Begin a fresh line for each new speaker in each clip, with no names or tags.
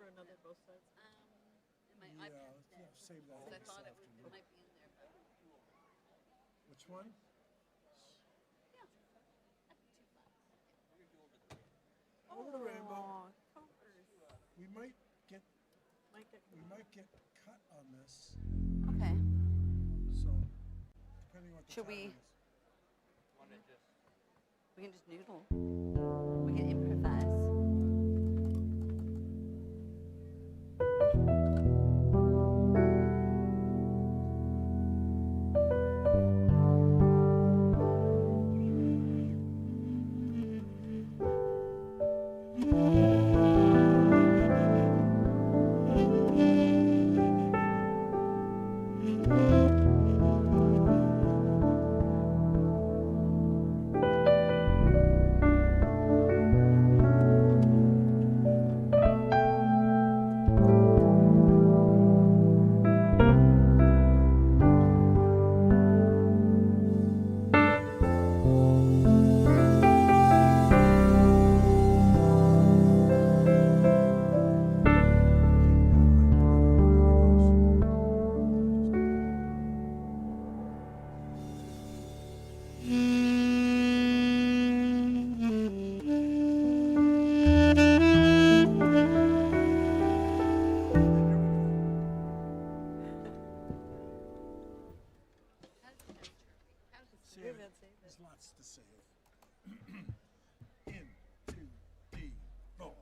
another both sides?
In my iPad.
Yeah, save that
I
for this
thought it
afternoon.
might be in there, but
Which one?
yeah. Too fun.
Over the rainbow.
Colors.
We might get
Might get
cut on this.
Okay.
So depending on what the
Should
time
we-
is.
We can just noodle. We can improvise.
See,
Maybe I'd save
there's
it.
lots to save. In, two, D, four.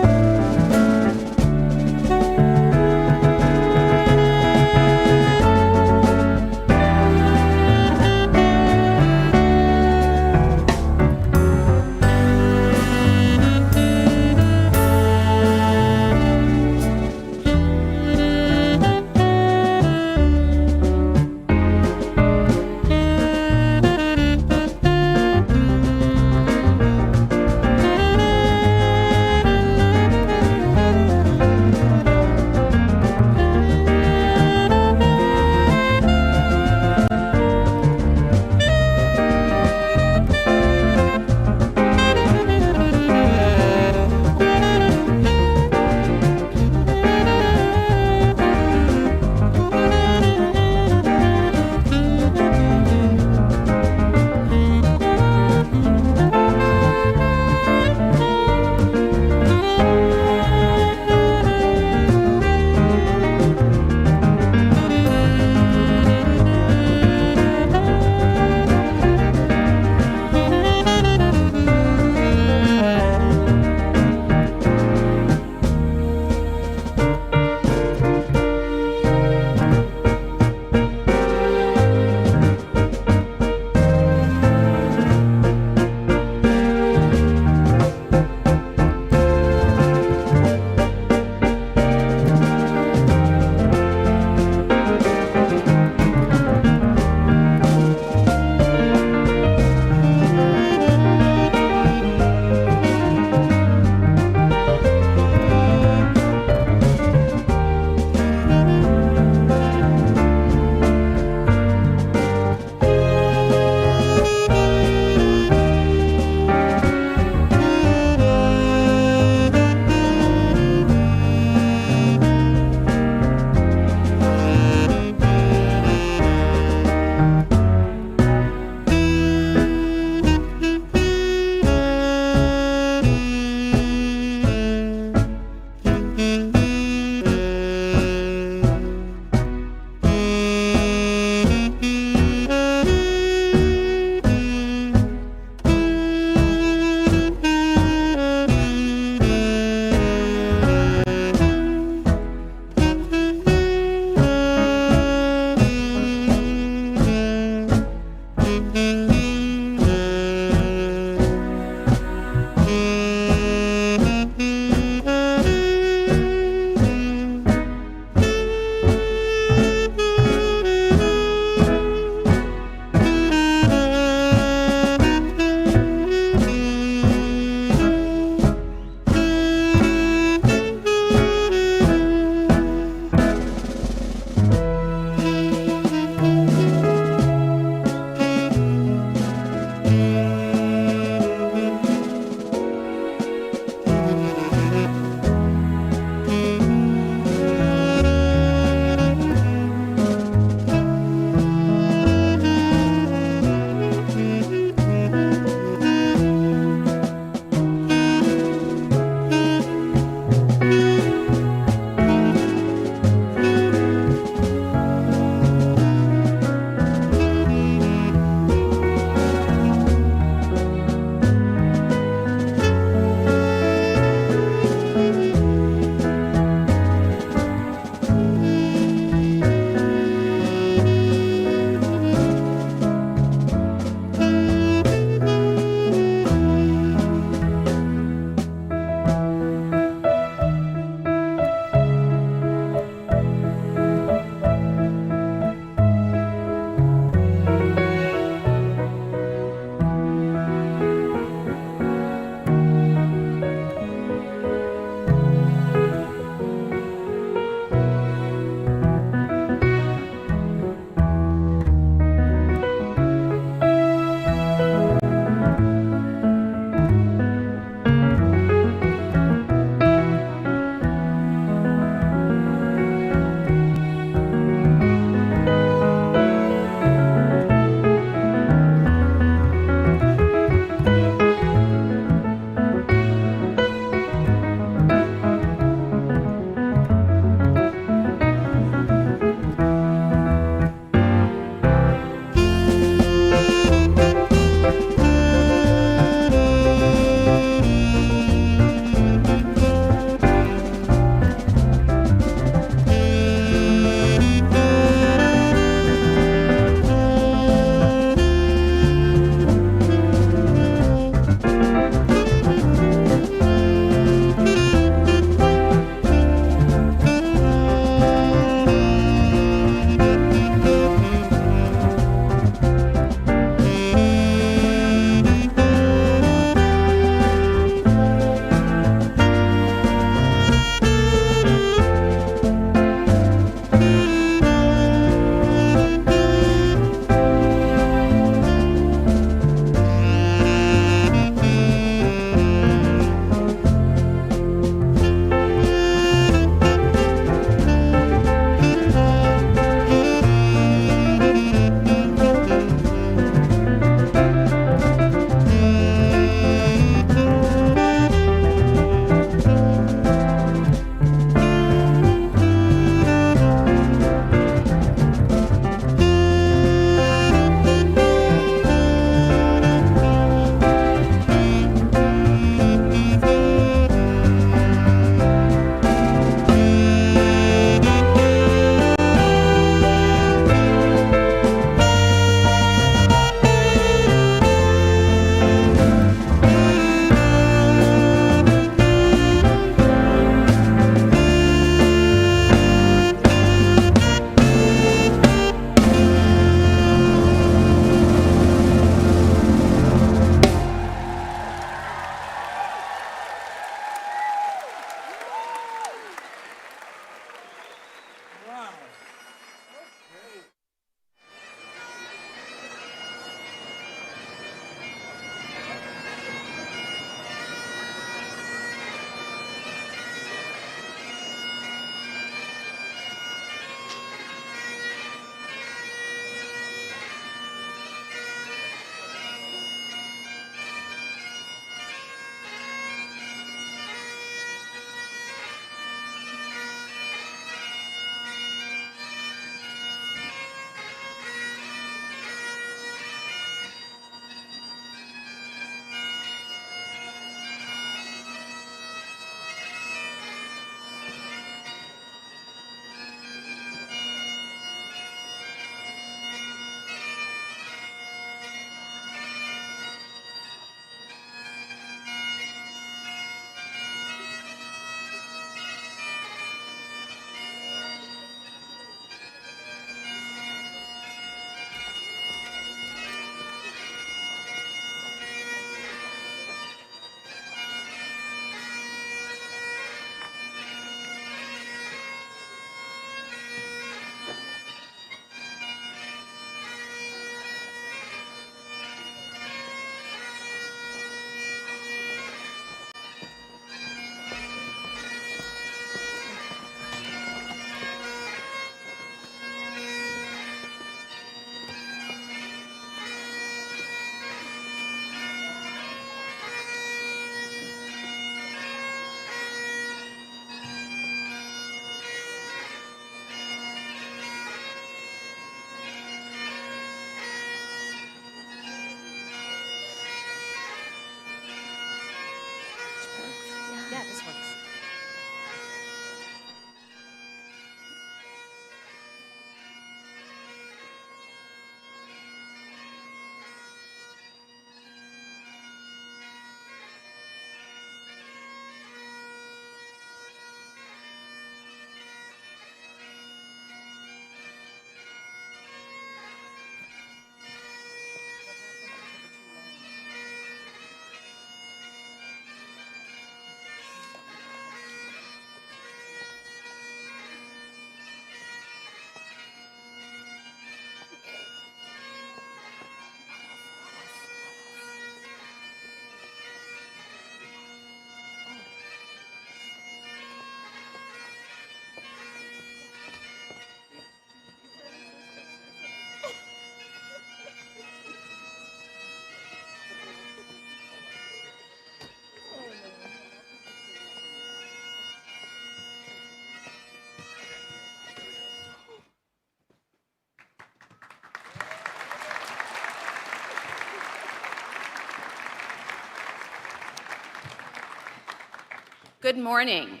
Good morning.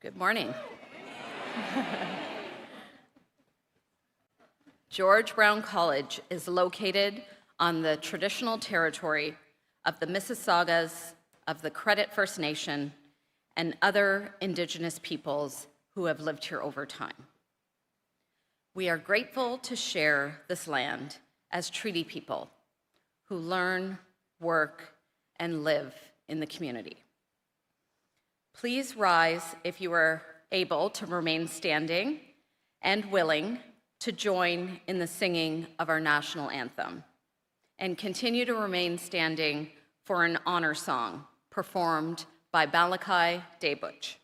Good morning. George Brown College is located on the traditional territory of the Mississaugas of the Credit First Nation and other Indigenous peoples who have lived here over time. We are grateful to share this land as treaty people who learn, work, and live in the community. Please rise if you are able to remain standing and willing to join in the singing of our national anthem, and continue to remain standing for an honor song performed by Malachi Daybuch.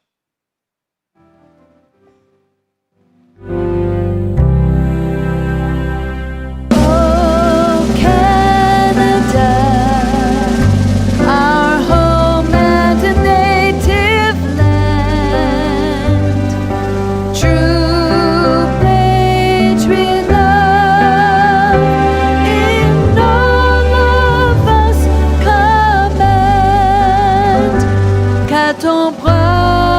Ton bras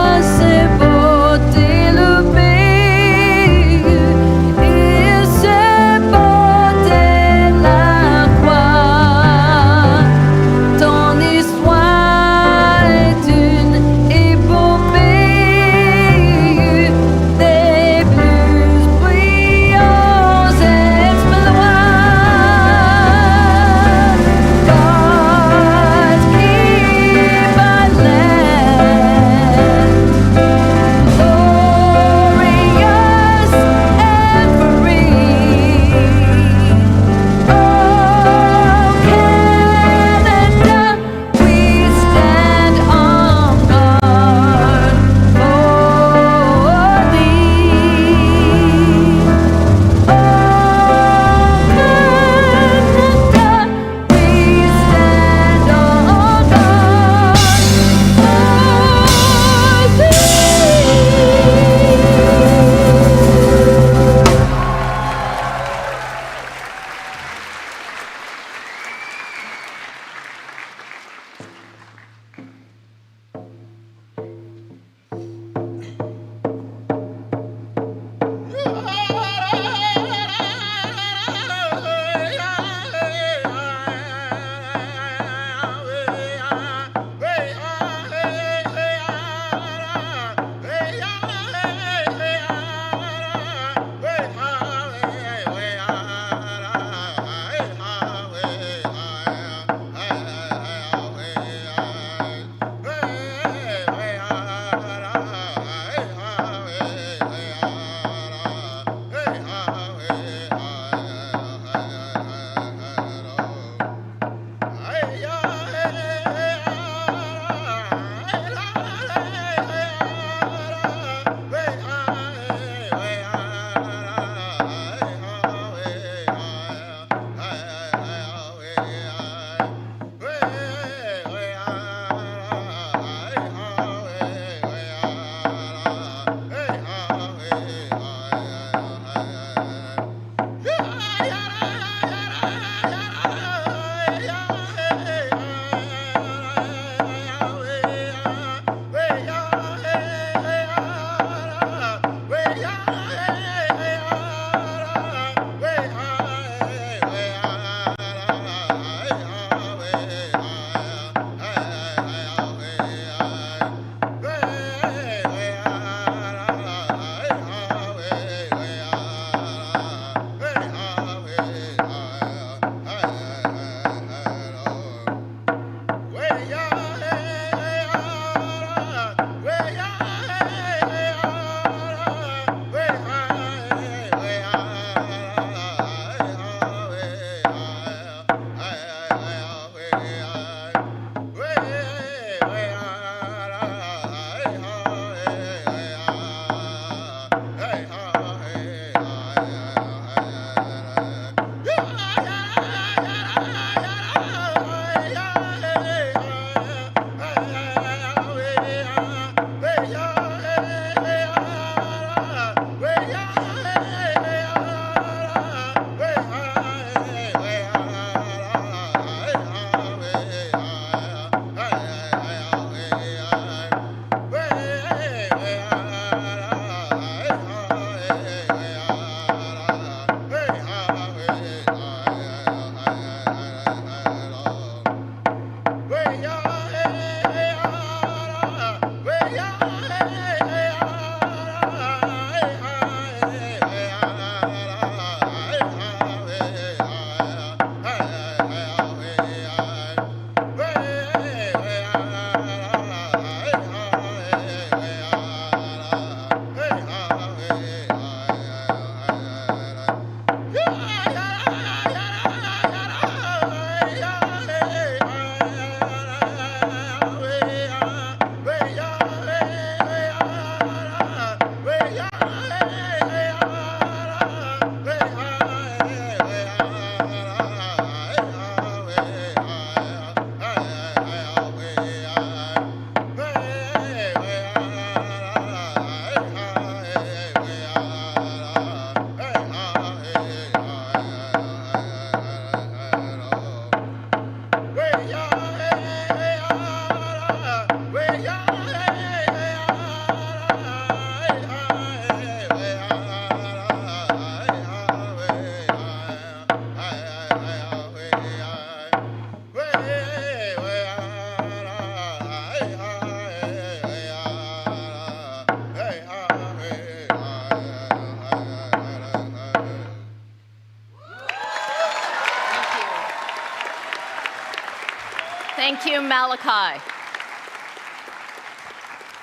you, Malachi.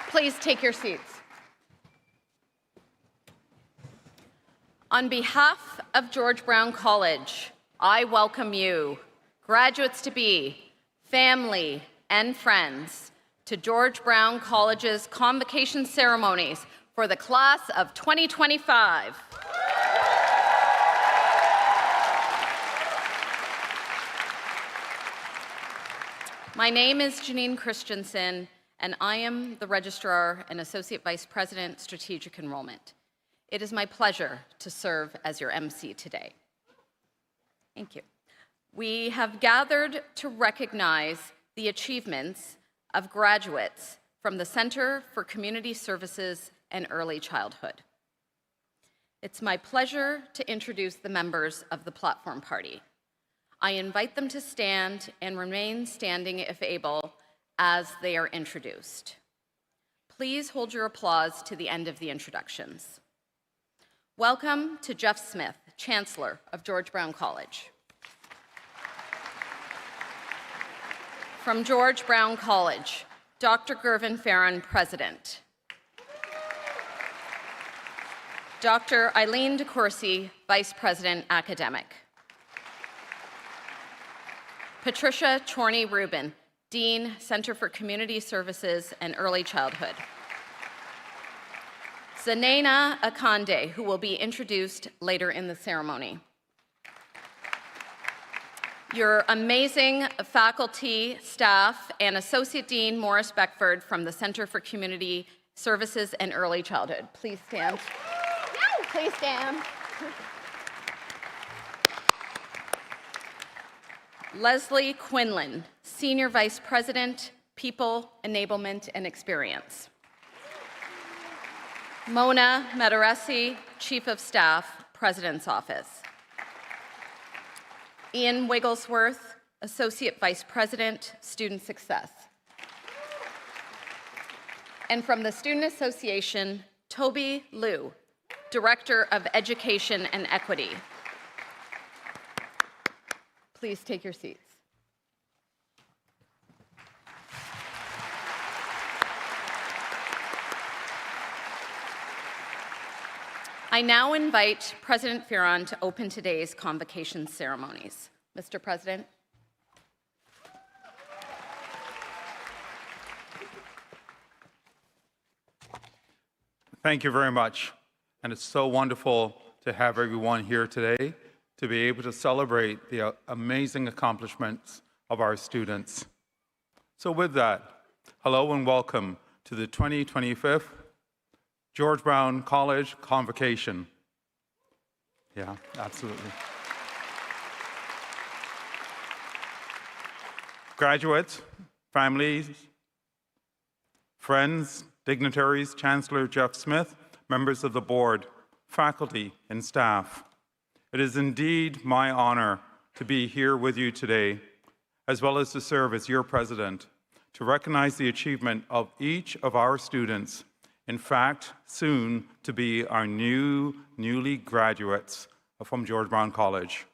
Please take your seats. On behalf of George Brown College, I welcome you, graduates-to-be, family, and friends, to George Brown College's convocation ceremonies for the class of 2025. My name is Janine Christensen, and I am the Registrar and Associate Vice President, Strategic Enrollment. It is my pleasure to serve as your MC today. Thank you. We have gathered to recognize the achievements of graduates from the Center for Community Services and Early Childhood. It's my pleasure to introduce the members of the Platform Party. I invite them to stand and remain standing if able as they are introduced. Please hold your applause to the end of the introductions. Welcome to Jeff Smith, Chancellor of George Brown College. From George Brown College, Dr. Gervin Farron, President. Dr. Eileen DeCourcy, Vice President, Academic. Patricia Chorney-Rubin, Dean, Center for Community Services and Early Childhood. Zanena Akande, who will be introduced later in the ceremony. Your amazing faculty, staff, and Associate Dean Morris Beckford from the Center for Community Services and Early Childhood. Please stand. Please stand. Leslie Quinlan, Senior Vice President, People, Enablement, and Experience. Mona Madaresi, Chief of Staff, President's Office. Ian Wigglesworth, Associate Vice President, Student Success. And from the Student Association, Toby Liu, Director of Education and Equity. Please take your seats. I now invite President Farron to open today's convocation ceremonies. Mr. President.
Thank you very much. And it's so wonderful to have everyone here today to be able to celebrate the amazing accomplishments of our students. So with that, hello and welcome to the 2025 George Brown College Convocation. Yeah, absolutely. Graduates, families, friends, dignitaries, Chancellor Jeff Smith, members of the board, faculty, and staff. It is indeed my honor to be here with you today, as well as to serve as your president, to recognize the achievement of each of our students, in fact, soon to be our newly graduates from George Brown College.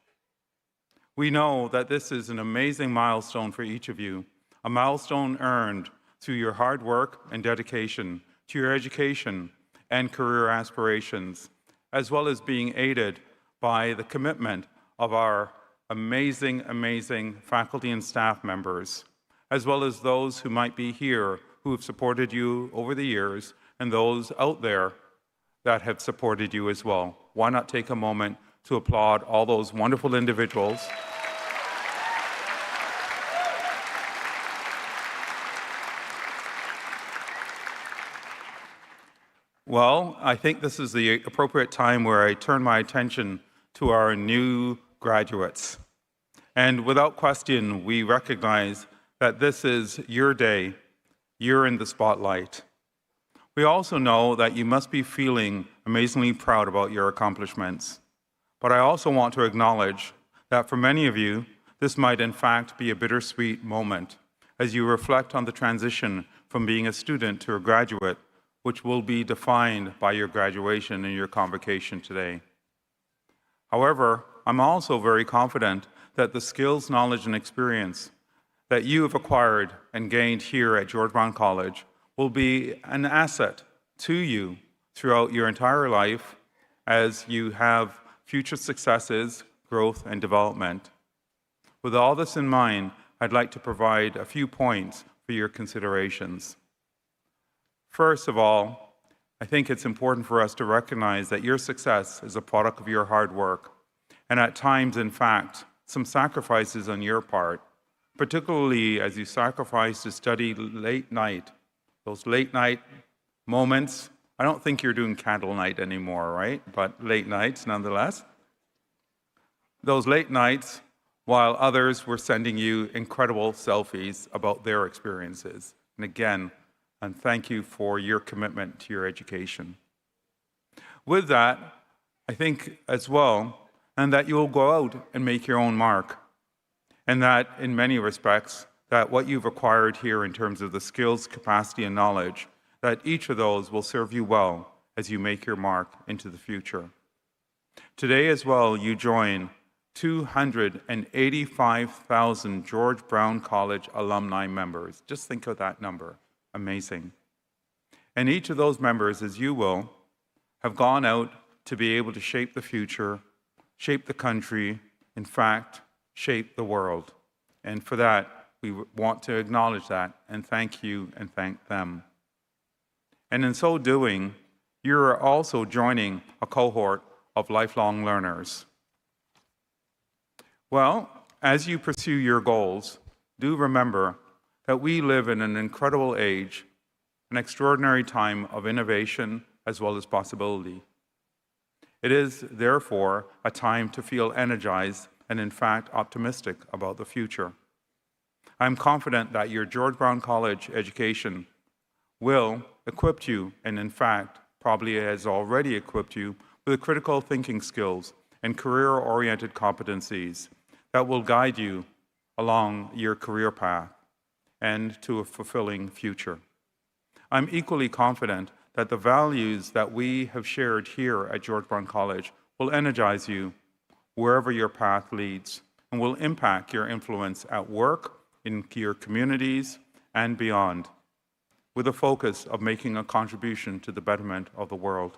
We know that this is an amazing milestone for each of you, a milestone earned through your hard work and dedication to your education and career aspirations, as well as being aided by the commitment of our amazing faculty and staff members, as well as those who might be here who have supported you over the years and those out there that have supported you as well. Why not take a moment to applaud all those wonderful individuals. Well, I think this is the appropriate time where I turn my attention to our new graduates. And without question, we recognize that this is your day. You're in the spotlight. We also know that you must be feeling amazingly proud about your accomplishments. But I also want to acknowledge that for many of you, this might in fact be a bittersweet moment as you reflect on the transition from being a student to a graduate, which will be defined by your graduation and your convocation today. However, I'm also very confident that the skills, knowledge, and experience that you have acquired and gained here at George Brown College will be an asset to you throughout your entire life as you have future successes, growth, and development. With all this in mind, I'd like to provide a few points for your considerations. First of all, I think it's important for us to recognize that your success is a product of your hard work, and at times, in fact, some sacrifices on your part, particularly as you sacrifice to study late night. Those late night moments, I don't think you're doing candle night anymore, right? But late nights nonetheless. Those late nights while others were sending you incredible selfies about their experiences. And again, and thank you for your commitment to your education. With that, I think as well, and that you'll go out and make your own mark. And that in many respects, that what you've acquired here in terms of the skills, capacity, and knowledge, that each of those will serve you well as you make your mark into the future. Today as well, you join 285,000 George Brown College alumni members. Just think of that number. Amazing. And each of those members, as you will, have gone out to be able to shape the future, shape the country, in fact, shape the world. And for that, we want to acknowledge that and thank you and thank them. And in so doing, you're also joining a cohort of lifelong learners. Well, as you pursue your goals, do remember that we live in an incredible age, an extraordinary time of innovation as well as possibility. It is, therefore, a time to feel energized and, in fact, optimistic about the future. I'm confident that your George Brown College education will equip you, and in fact, probably has already equipped you, with the critical thinking skills and career-oriented competencies that will guide you along your career path and to a fulfilling future. I'm equally confident that the values that we have shared here at George Brown College will energize you wherever your path leads and will impact your influence at work, in your communities, and beyond, with a focus of making a contribution to the betterment of the world.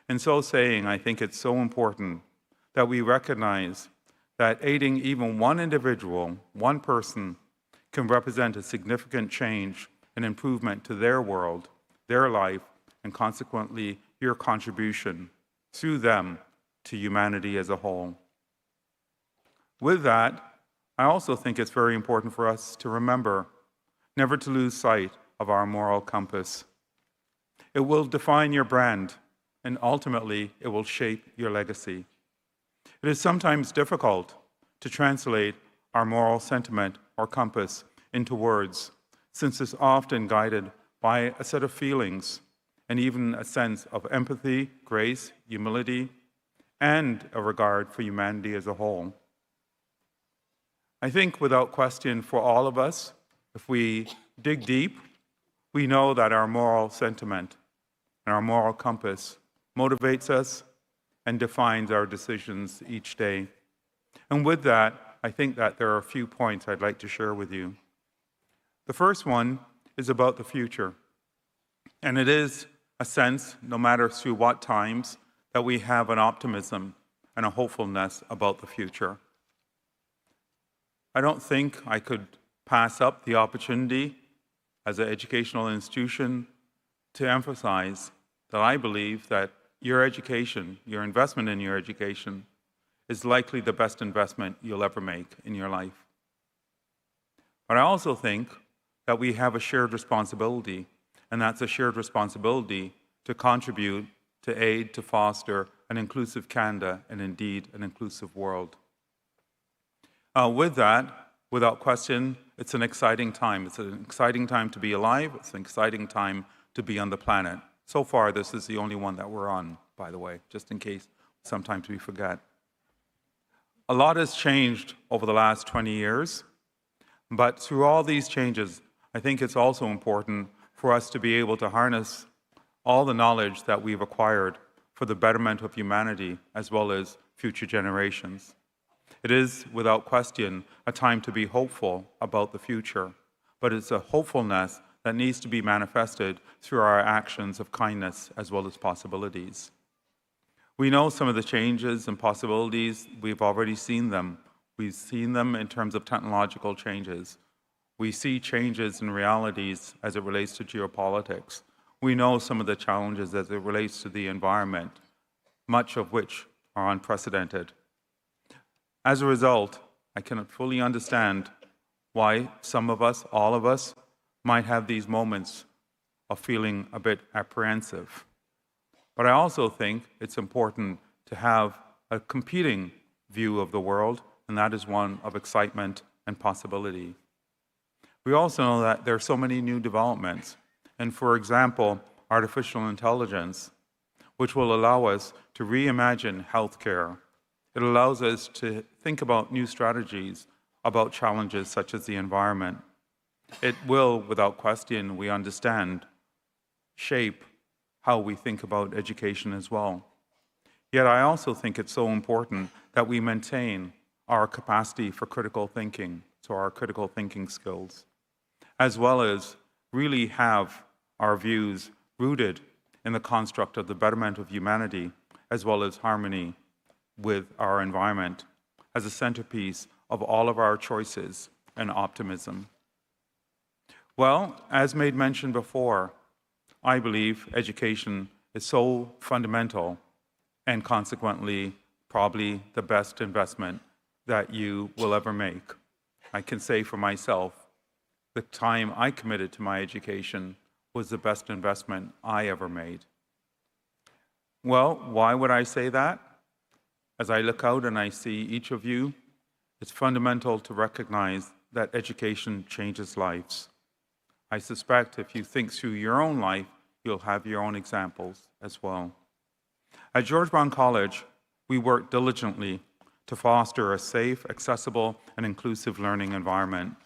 In so saying, I think it's so important that we recognize that aiding even one individual, one person, can represent a significant change and improvement to their world, their life, and consequently your contribution through them to humanity as a whole. With that, I also think it's very important for us to remember never to lose sight of our moral compass. It will define your brand, and ultimately it will shape your legacy. It is sometimes difficult to translate our moral sentiment or compass into words, since it's often guided by a set of feelings and even a sense of empathy, grace, humility, and a regard for humanity as a whole. I think without question for all of us, if we dig deep, we know that our moral sentiment and our moral compass motivates us and defines our decisions each day. And with that, I think that there are a few points I'd like to share with you. The first one is about the future. And it is a sense, no matter through what times, that we have an optimism and a hopefulness about the future. I don't think I could pass up the opportunity as an educational institution to emphasize that I believe that your education, your investment in your education, is likely the best investment you'll ever make in your life. But I also think that we have a shared responsibility, and that's a shared responsibility to contribute, to aid, to foster an inclusive Canada, and indeed an inclusive world. With that, without question, it's an exciting time. It's an exciting time to be alive. It's an exciting time to be on the planet. So far, this is the only one that we're on, by the way, just in case sometimes we forget. A lot has changed over the last 20 years, but through all these changes, I think it's also important for us to be able to harness all the knowledge that we've acquired for the betterment of humanity as well as future generations. It is, without question, a time to be hopeful about the future, but it's a hopefulness that needs to be manifested through our actions of kindness as well as possibilities. We know some of the changes and possibilities. We've already seen them. We've seen them in terms of technological changes. We see changes in realities as it relates to geopolitics. We know some of the challenges as it relates to the environment, much of which are unprecedented. As a result, I can fully understand why some of us, all of us, might have these moments of feeling a bit apprehensive. But I also think it's important to have a competing view of the world, and that is one of excitement and possibility. We also know that there are so many new developments, and for example, artificial intelligence, which will allow us to reimagine healthcare. It allows us to think about new strategies about challenges such as the environment. It will, without question, we understand, shape how we think about education as well. Yet I also think it's so important that we maintain our capacity for critical thinking, so our critical thinking skills, as well as really have our views rooted in the construct of the betterment of humanity, as well as harmony with our environment as a centerpiece of all of our choices and optimism. Well, as made mention before, I believe education is so fundamental and consequently probably the best investment that you will ever make. I can say for myself, the time I committed to my education was the best investment I ever made. Well, why would I say that? As I look out and I see each of you, it's fundamental to recognize that education changes lives. I suspect if you think through your own life, you'll have your own examples as well. At George Brown College, we work diligently to foster a safe, accessible, and inclusive learning environment.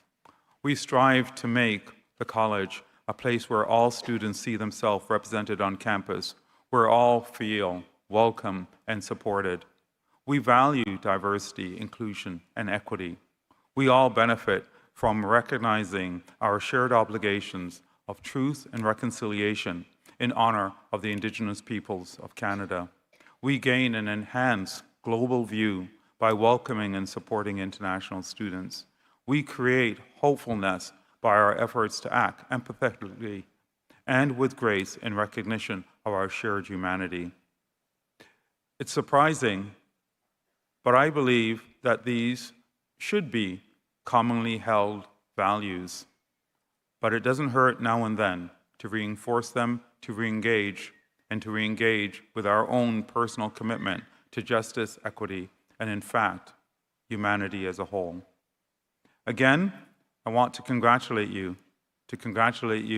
We strive to make the college a place where all students see themselves represented on campus, where all feel welcome and supported. We value diversity, inclusion, and equity. We all benefit from recognizing our shared obligations of truth and reconciliation in honor of the Indigenous peoples of Canada. We gain an enhanced global view by welcoming and supporting international students. We create hopefulness by our efforts to act empathetically and with grace in recognition of our shared humanity. It's surprising, but I believe that these should be commonly held values. But it doesn't hurt now and then to reinforce them, to re-engage, and to re-engage with our own personal commitment to justice, equity, and in fact, humanity as a whole. Again, I want to congratulate you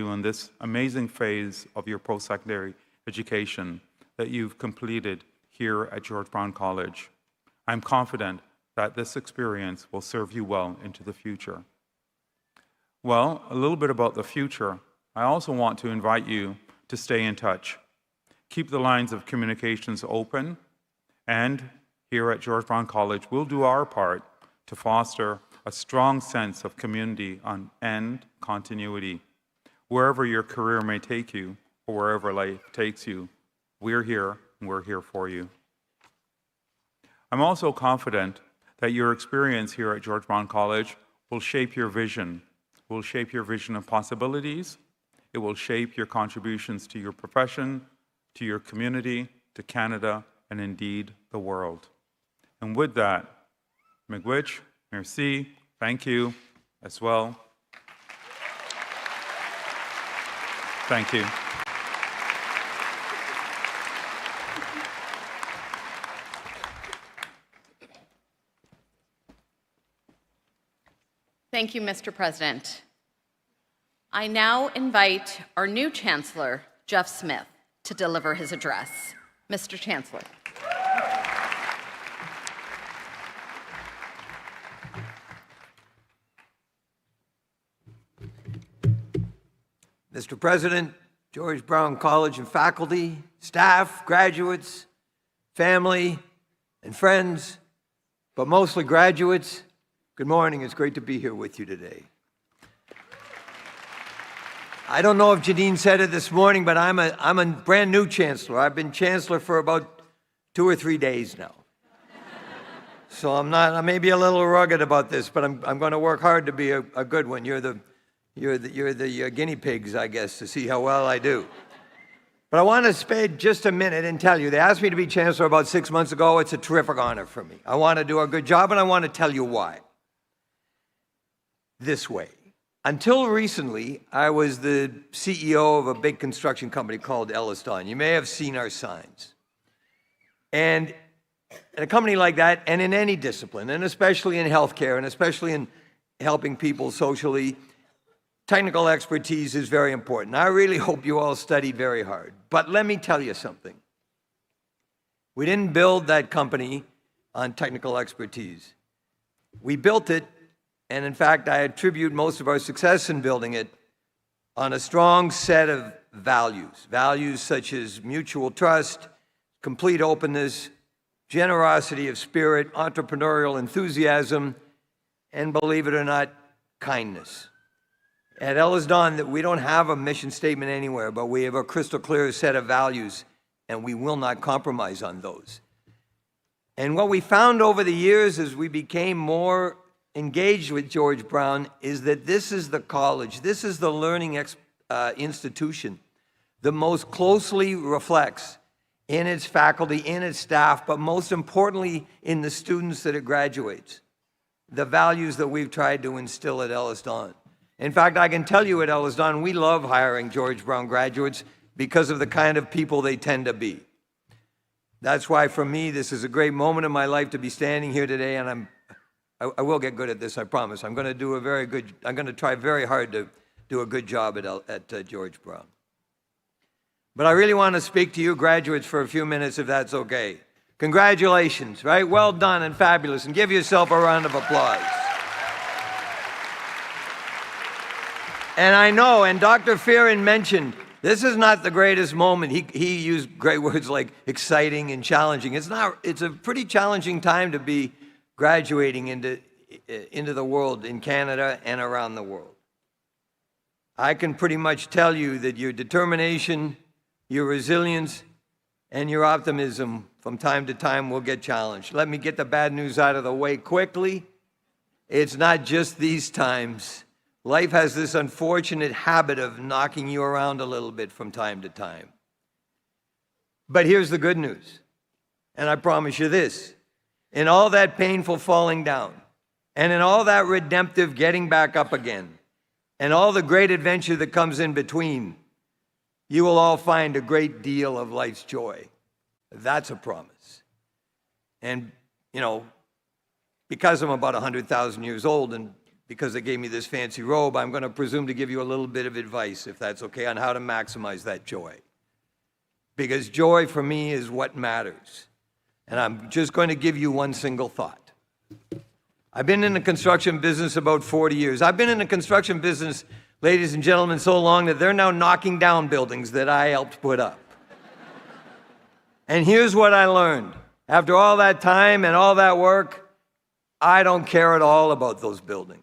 on this amazing phase of your post-secondary education that you've completed here at George Brown College. I'm confident that this experience will serve you well into the future. Well, a little bit about the future. I also want to invite you to stay in touch. Keep the lines of communications open, and here at George Brown College, we'll do our part to foster a strong sense of community and continuity. Wherever your career may take you, or wherever life takes you, we're here, and we're here for you. I'm also confident that your experience here at George Brown College will shape your vision. Will shape your vision of possibilities. It will shape your contributions to your profession, to your community, to Canada, and indeed the world. And with that, miigwech, merci, thank you as well. Thank you.
Thank you, Mr. President. I now invite our new Chancellor, Jeff Smith, to deliver his address. Mr. Chancellor.
Mr. President, George Brown College and faculty, staff, graduates, family, and friends, but mostly graduates, good morning. It's great to be here with you today. I don't know if Janine said it this morning, but I'm a brand new chancellor. I've been chancellor for about 2 or 3 days now. So I may be a little rugged about this, but I'm going to work hard to be a good one. You're the guinea pigs, I guess, to see how well I do. But I want to spend just a minute and tell you, they asked me to be chancellor about 6 months ago. It's a terrific honor for me. I want to do a good job, and I want to tell you why. This way. Until recently, I was the CEO of a big construction company called Ellis Don. You may have seen our signs. And in a company like that, and in any discipline, and especially in healthcare, and especially in helping people socially, technical expertise is very important. I really hope you all study very hard. But let me tell you something. We didn't build that company on technical expertise. We built it, and in fact, I attribute most of our success in building it on a strong set of values. Values such as mutual trust, complete openness, generosity of spirit, entrepreneurial enthusiasm, and believe it or not, kindness. At Ellis Don, we don't have a mission statement anywhere, but we have a crystal clear set of values, and we will not compromise on those. And what we found over the years as we became more engaged with George Brown is that this is the college, this is the learning institution that most closely reflects in its faculty, in its staff, but most importantly in the students that it graduates, the values that we've tried to instill at Ellis Don. In fact, I can tell you at Ellis Don, we love hiring George Brown graduates because of the kind of people they tend to be. That's why for me, this is a great moment in my life to be standing here today, and I will get good at this, I promise. I'm going to try very hard to do a good job at George Brown. But I really want to speak to you graduates for a few minutes, if that's okay. Congratulations, right? Well done and fabulous, and give yourself a round of applause. And I know, and Dr. Fearon mentioned, this is not the greatest moment. He used great words like exciting and challenging. It's a pretty challenging time to be graduating into the world in Canada and around the world. I can pretty much tell you that your determination, your resilience, and your optimism from time to time will get challenged. Let me get the bad news out of the way quickly. It's not just these times. Life has this unfortunate habit of knocking you around a little bit from time to time. But here's the good news, and I promise you this. In all that painful falling down, and in all that redemptive getting back up again, and all the great adventure that comes in between, you will all find a great deal of life's joy. That's a promise. And, because I'm about 100,000 years old, and because they gave me this fancy robe, I'm going to presume to give you a little bit of advice, if that's okay, on how to maximize that joy. Because joy for me is what matters. And I'm just going to give you one single thought. I've been in the construction business about 40 years. I've been in the construction business, ladies and gentlemen, so long that they're now knocking down buildings that I helped put up. And here's what I learned. After all that time and all that work, I don't care at all about those buildings.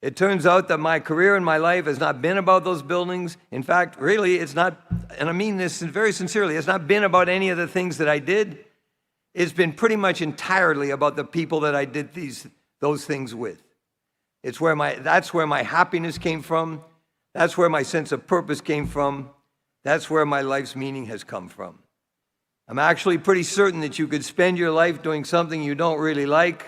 It turns out that my career and my life has not been about those buildings. In fact, really, it's not, and I mean this very sincerely, it's not been about any of the things that I did. It's been pretty much entirely about the people that I did those things with. That's where my happiness came from. That's where my sense of purpose came from. That's where my life's meaning has come from. I'm actually pretty certain that you could spend your life doing something you don't really like,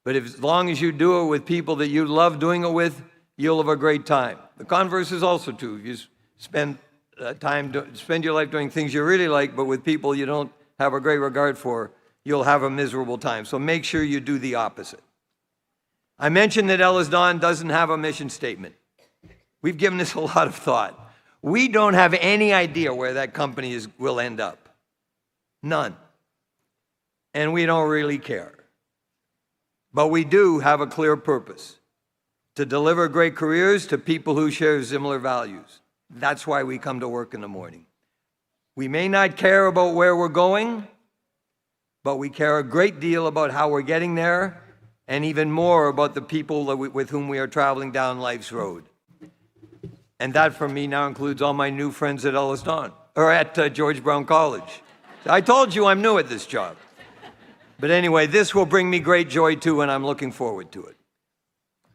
but as long as you do it with people that you love doing it with, you'll have a great time. The converse is also true. If you spend your life doing things you really like, but with people you don't have a great regard for, you'll have a miserable time. So make sure you do the opposite. I mentioned that Ellis Don doesn't have a mission statement. We've given this a lot of thought. We don't have any idea where that company will end up. None. And we don't really care. But we do have a clear purpose: to deliver great careers to people who share similar values. That's why we come to work in the morning. We may not care about where we're going, but we care a great deal about how we're getting there, and even more about the people with whom we are traveling down life's road. And that, for me, now includes all my new friends at George Brown College. I told you I'm new at this job. But anyway, this will bring me great joy too, and I'm looking forward to it.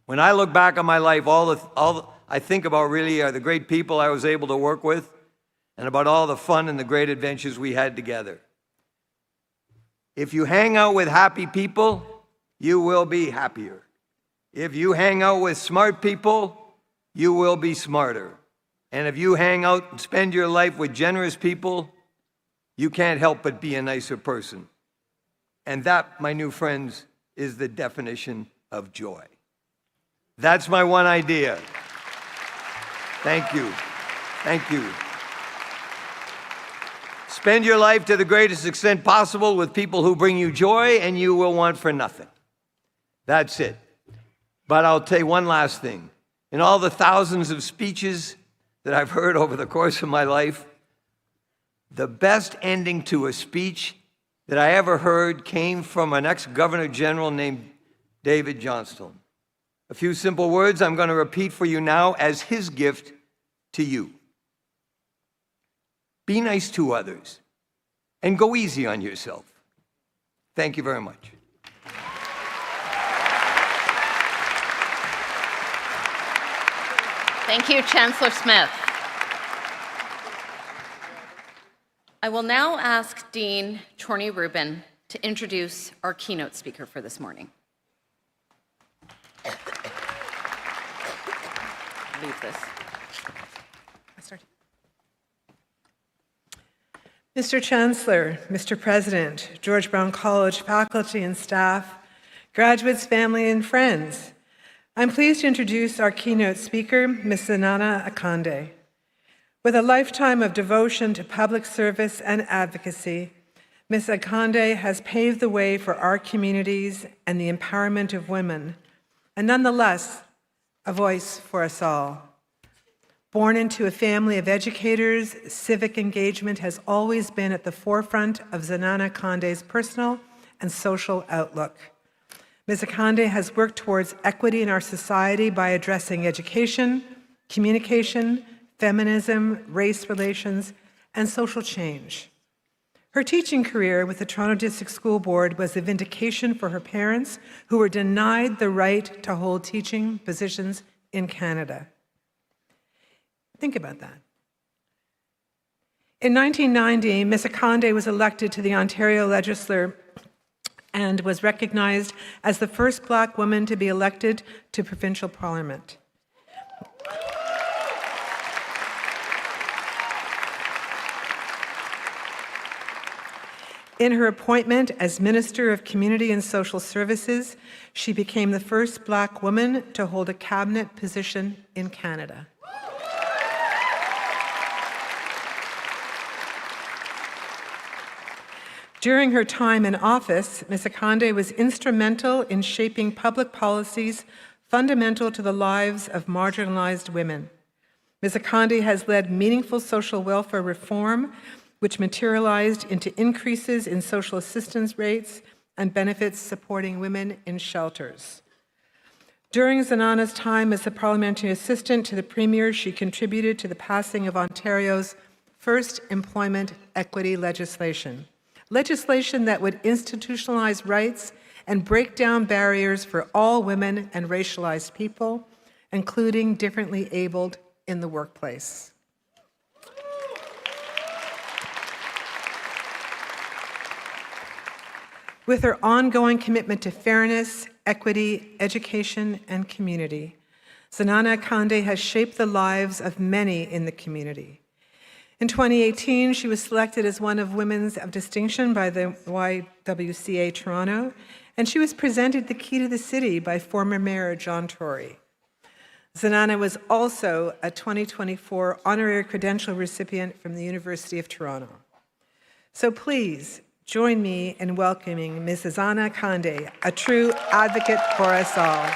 When I look back on my life, all I think about really are the great people I was able to work with, and about all the fun and the great adventures we had together. If you hang out with happy people, you will be happier. If you hang out with smart people, you will be smarter. And if you hang out and spend your life with generous people, you can't help but be a nicer person. And that, my new friends, is the definition of joy. That's my one idea. Thank you. Thank you. Spend your life to the greatest extent possible with people who bring you joy, and you will want for nothing. That's it. But I'll tell you one last thing. In all the thousands of speeches that I've heard over the course of my life, the best ending to a speech that I ever heard came from an ex-governor general named David Johnstone. A few simple words I'm going to repeat for you now as his gift to you. Be nice to others and go easy on yourself. Thank you very much.
Thank you, Chancellor Smith. I will now ask Dean Chorney Rubin to introduce our keynote speaker for this morning. Leave this.
Mr. Chancellor, Mr. President, George Brown College faculty and staff, graduates, family, and friends, I'm pleased to introduce our keynote speaker, Ms. Zanana Akande. With a lifetime of devotion to public service and advocacy, Ms. Akande has paved the way for our communities and the empowerment of women, and nonetheless, a voice for us all. Born into a family of educators, civic engagement has always been at the forefront of Zanana Akande's personal and social outlook. Ms. Akande has worked towards equity in our society by addressing education, communication, feminism, race relations, and social change. Her teaching career with the Toronto District School Board was a vindication for her parents who were denied the right to hold teaching positions in Canada. Think about that. In 1990, Ms. Akande was elected to the Ontario Legislature and was recognized as the first Black woman to be elected to provincial parliament. In her appointment as Minister of Community and Social Services, she became the first Black woman to hold a cabinet position in Canada. During her time in office, Ms. Akande was instrumental in shaping public policies fundamental to the lives of marginalized women. Ms. Akande has led meaningful social welfare reform, which materialized into increases in social assistance rates and benefits supporting women in shelters. During Zanana's time as a parliamentary assistant to the Premier, she contributed to the passing of Ontario's first employment equity legislation that would institutionalize rights and break down barriers for all women and racialized people, including differently abled in the workplace. With her ongoing commitment to fairness, equity, education, and community, Zanana Akande has shaped the lives of many in the community. In 2018, she was selected as one of Women of Distinction by the YWCA Toronto, and she was presented the key to the city by former Mayor John Tory. Zanana was also a 2024 honorary credential recipient from the University of Toronto. So please join me in welcoming Ms. Zanana Akande, a true advocate for us all.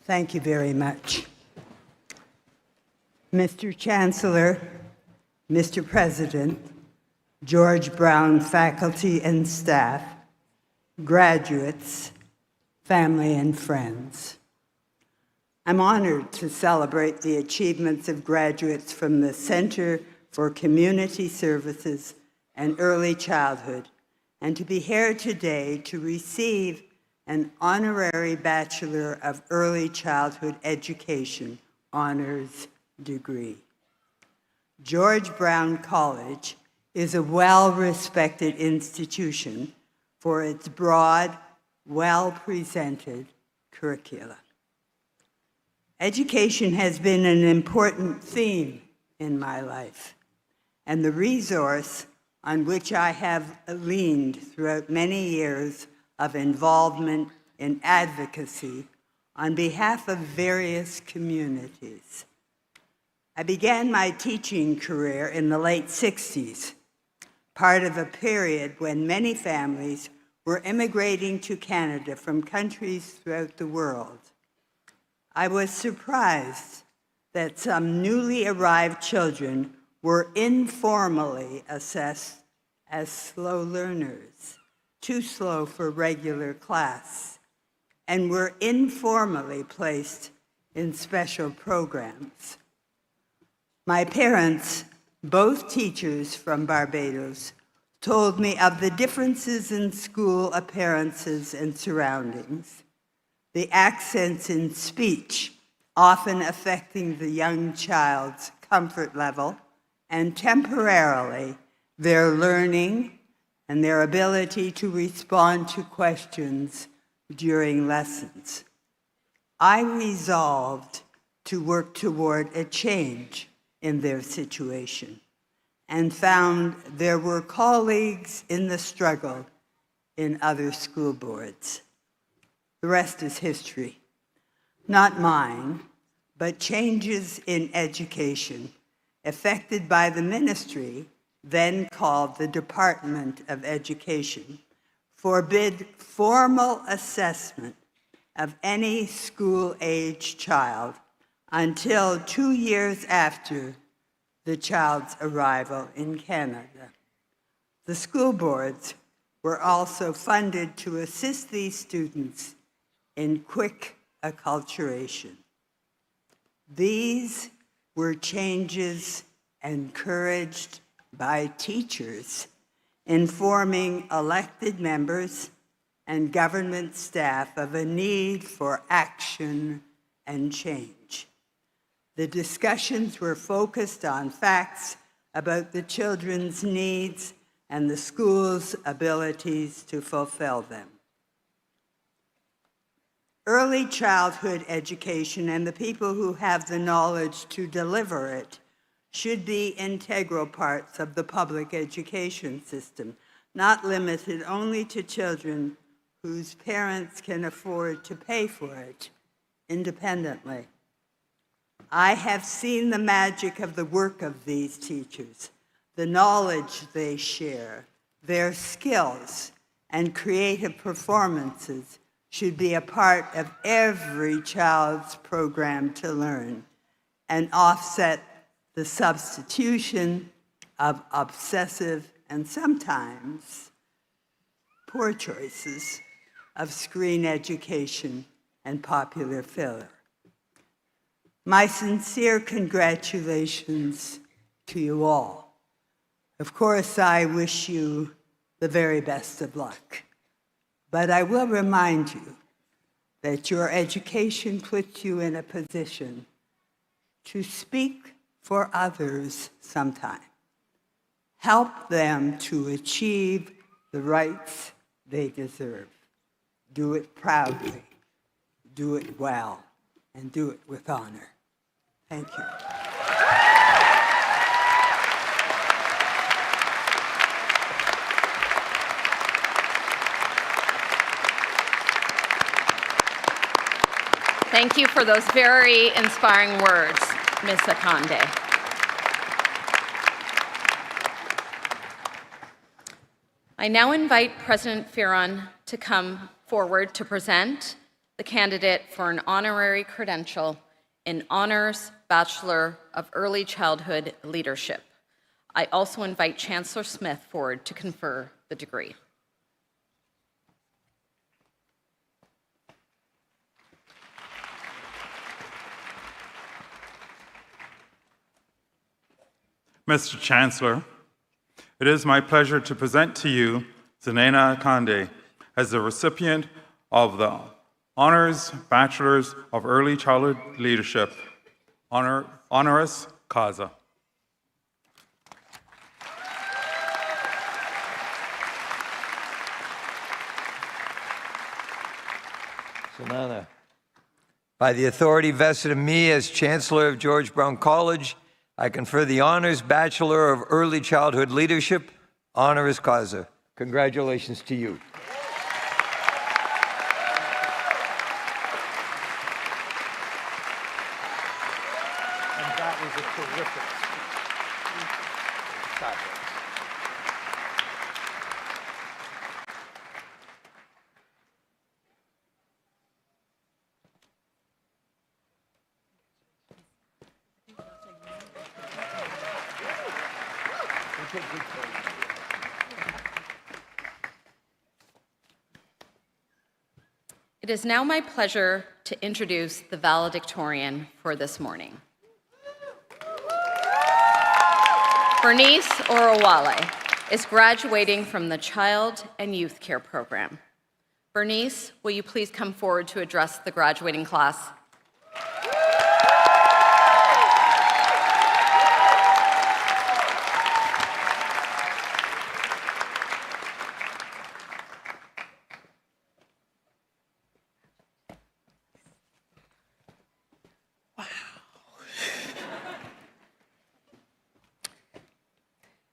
Thank you very much. Mr. Chancellor, Mr. President, George Brown faculty and staff, graduates, family and friends. I'm honored to celebrate the achievements of graduates from the Center for Community Services and Early Childhood, and to be here today to receive an honorary Bachelor of Early Childhood Education honors degree. George Brown College is a well-respected institution for its broad, well-presented curricula. Education has been an important theme in my life, and the resource on which I have leaned throughout many years of involvement in advocacy on behalf of various communities. I began my teaching career in the late 60s, part of a period when many families were immigrating to Canada from countries throughout the world. I was surprised that some newly arrived children were informally assessed as slow learners, too slow for regular class, and were informally placed in special programs. My parents, both teachers from Barbados, told me of the differences in school appearances and surroundings, the accents in speech often affecting the young child's comfort level, and temporarily their learning and their ability to respond to questions during lessons. I resolved to work toward a change in their situation and found there were colleagues in the struggle in other school boards. The rest is history. Not mine, but changes in education effected by the ministry, then called the Department of Education, forbid formal assessment of any school-age child until 2 years after the child's arrival in Canada. The school boards were also funded to assist these students in quick acculturation. These were changes encouraged by teachers, informing elected members and government staff of a need for action and change. The discussions were focused on facts about the children's needs and the school's abilities to fulfill them. Early childhood education and the people who have the knowledge to deliver it should be integral parts of the public education system, not limited only to children whose parents can afford to pay for it independently. I have seen the magic of the work of these teachers, the knowledge they share, their skills, and creative performances should be a part of every child's program to learn and offset the substitution of obsessive and sometimes poor choices of screen education and popular filler. My sincere congratulations to you all. Of course, I wish you the very best of luck. But I will remind you that your education puts you in a position to speak for others sometime. Help them to achieve the rights they deserve. Do it proudly, do it well, and do it with honor. Thank you.
Thank you for those very inspiring words, Ms. Akande. I now invite President Fearon to come forward to present the candidate for an honorary credential in Honors Bachelor of Early Childhood Leadership. I also invite Chancellor Smith forward to confer the degree.
Mr. Chancellor, it is my pleasure to present to you Zanena Akande as the recipient of the Honors Bachelors of Early Childhood Leadership, honoris causa.
Zanena, by the authority vested in me as Chancellor of George Brown College, I confer the Honors Bachelor of Early Childhood Leadership, honoris causa. Congratulations to you. And that was a terrific project.
It is now my pleasure to introduce the valedictorian for this morning. Bernice Orowale is graduating from the Child and Youth Care Program. Bernice, will you please come forward to address the graduating class?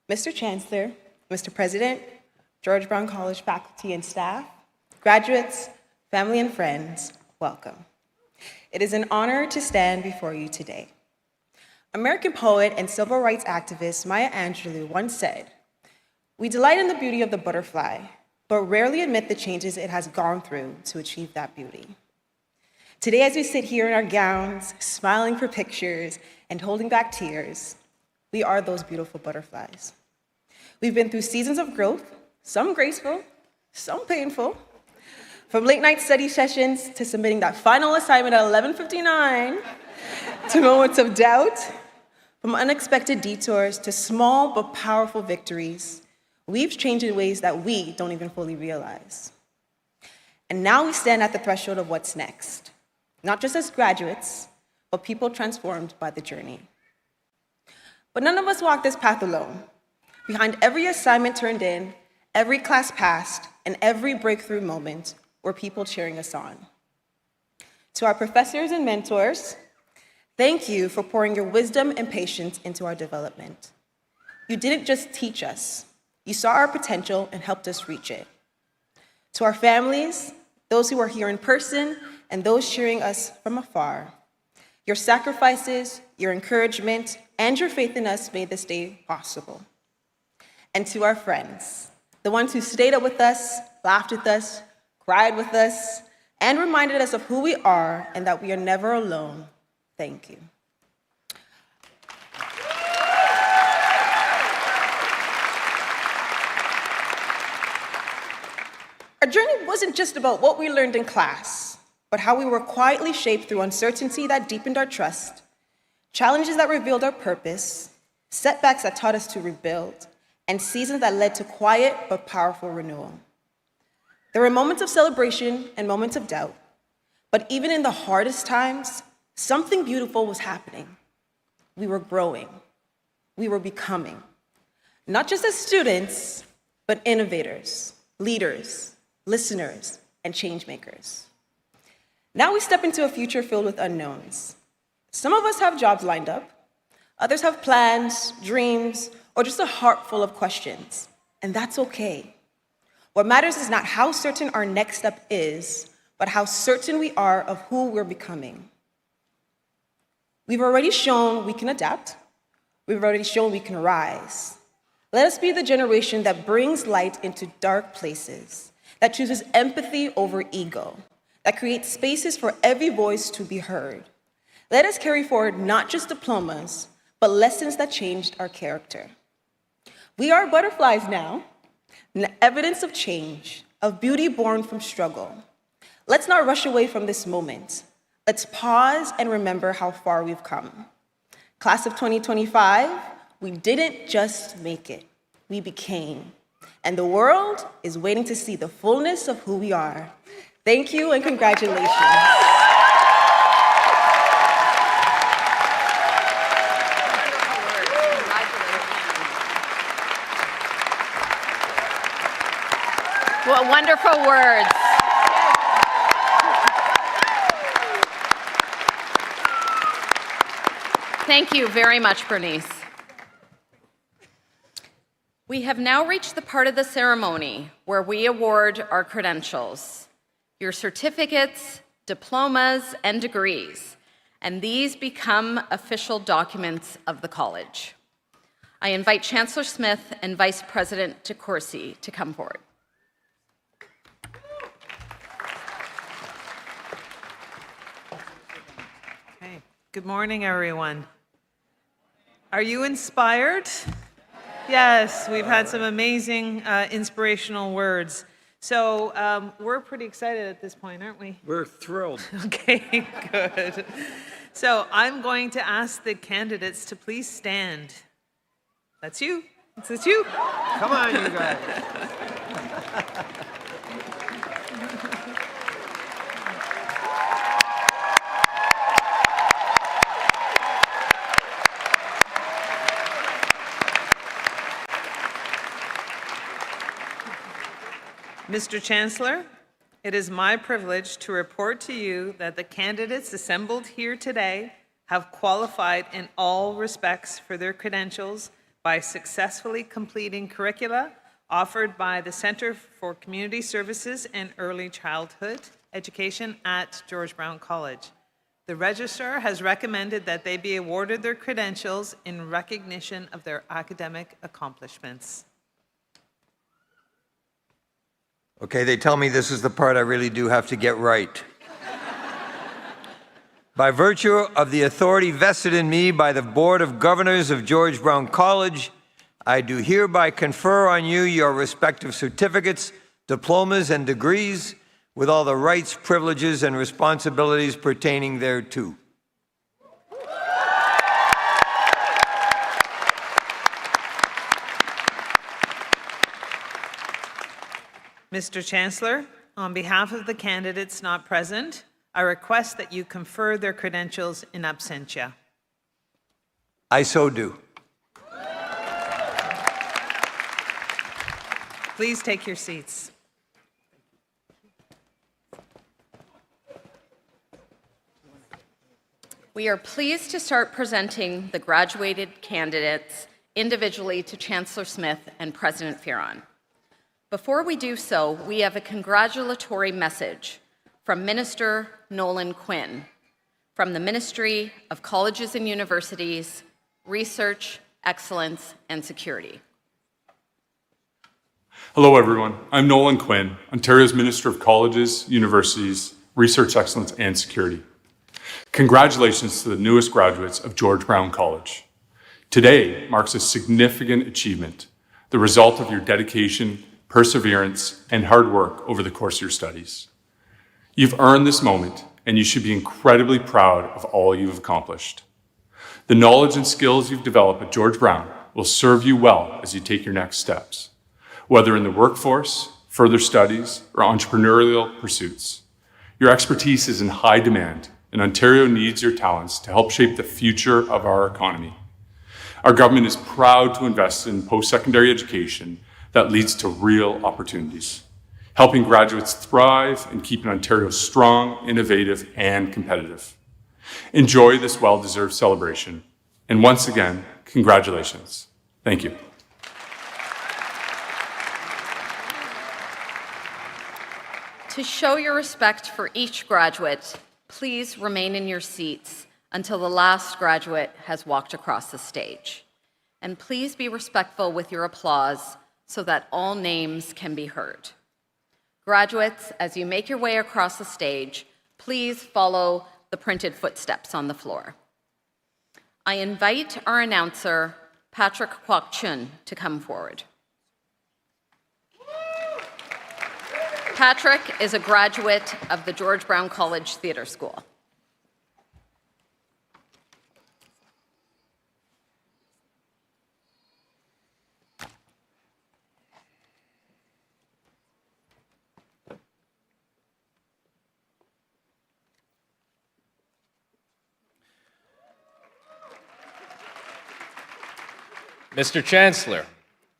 Mr. Chancellor, Mr. President, George Brown College faculty and staff, graduates, family and friends, welcome. It is an honor to stand before you today. American poet and civil rights activist Maya Angelou once said, "We delight in the beauty of the butterfly, but rarely admit the changes it has gone through to achieve that beauty." Today, as we sit here in our gowns, smiling for pictures and holding back tears, we are those beautiful butterflies. We've been through seasons of growth, some graceful, some painful, from late night study sessions to submitting that final assignment at 11:59, to moments of doubt, from unexpected detours to small but powerful victories. We've changed in ways that we don't even fully realize. And now we stand at the threshold of what's next, not just as graduates, but people transformed by the journey. But none of us walk this path alone. Behind every assignment turned in, every class passed, and every breakthrough moment were people cheering us on. To our professors and mentors, thank you for pouring your wisdom and patience into our development. You didn't just teach us, you saw our potential and helped us reach it. To our families, those who are here in person and those cheering us from afar, your sacrifices, your encouragement, and your faith in us made this day possible. And to our friends, the ones who stayed up with us, laughed with us, cried with us, and reminded us of who we are and that we are never alone, thank you. Our journey wasn't just about what we learned in class, but how we were quietly shaped through uncertainty that deepened our trust, challenges that revealed our purpose, setbacks that taught us to rebuild, and seasons that led to quiet but powerful renewal. There were moments of celebration and moments of doubt, but even in the hardest times, something beautiful was happening. We were growing. We were becoming, not just as students, but innovators, leaders, listeners, and change makers. Now we step into a future filled with unknowns. Some of us have jobs lined up, others have plans, dreams, or just a heart full of questions, and that's okay. What matters is not how certain our next step is, but how certain we are of who we're becoming. We've already shown we can adapt. We've already shown we can rise. Let us be the generation that brings light into dark places that chooses empathy over ego, that creates spaces for every voice to be heard. Let us carry forward not just diplomas, but lessons that changed our character. We are butterflies now, evidence of change, of beauty born from struggle. Let's not rush away from this moment. Let's pause and remember how far we've come. Class of 2025, we didn't just make it, we became. And the world is waiting to see the fullness of who we are. Thank you and congratulations.
What wonderful words. Thank you very much, Bernice. We have now reached the part of the ceremony where we award our credentials, your certificates, diplomas, and degrees, and these become official documents of the college. I invite Chancellor Smith and Vice President DeCourcy to come forward.
Okay. Good morning, everyone. Are you inspired? Yes, we've had some amazing inspirational words. So we're pretty excited at this point, aren't we?
We're thrilled.
Okay, good. So I'm going to ask the candidates to please stand. That's you. That's you.
Come on, you guys.
Mr. Chancellor, it is my privilege to report to you that the candidates assembled here today have qualified in all respects for their credentials by successfully completing curricula offered by the Center for Community Services and Early Childhood Education at George Brown College. The registrar has recommended that they be awarded their credentials in recognition of their academic accomplishments.
Okay, they tell me this is the part I really do have to get right. By virtue of the authority vested in me by the Board of Governors of George Brown College, I do hereby confer on you your respective certificates, diplomas, and degrees with all the rights, privileges, and responsibilities pertaining thereto.
Mr. Chancellor, on behalf of the candidates not present, I request that you confer their credentials in absentia.
I so do.
Please take your seats.
We are pleased to start presenting the graduated candidates individually to Chancellor Smith and President Fearon. Before we do so, we have a congratulatory message from Minister Nolan Quinn from the Ministry of Colleges and Universities, Research, Excellence, and Security.
Hello, everyone. I'm Nolan Quinn, Ontario's Minister of Colleges, Universities, Research, Excellence, and Security. Congratulations to the newest graduates of George Brown College. Today marks a significant achievement, the result of your dedication, perseverance, and hard work over the course of your studies. You've earned this moment, and you should be incredibly proud of all you've accomplished. The knowledge and skills you've developed at George Brown will serve you well as you take your next steps, whether in the workforce, further studies, or entrepreneurial pursuits. Your expertise is in high demand, and Ontario needs your talents to help shape the future of our economy. Our government is proud to invest in post-secondary education that leads to real opportunities, helping graduates thrive and keeping Ontario strong, innovative, and competitive. Enjoy this well-deserved celebration. And once again, congratulations. Thank you.
To show your respect for each graduate, please remain in your seats until the last graduate has walked across the stage. And please be respectful with your applause so that all names can be heard. Graduates, as you make your way across the stage, please follow the printed footsteps on the floor. I invite our announcer, Patrick Kwok-chun, to come forward. Patrick is a graduate of the George Brown College Theatre School.
Mr. Chancellor,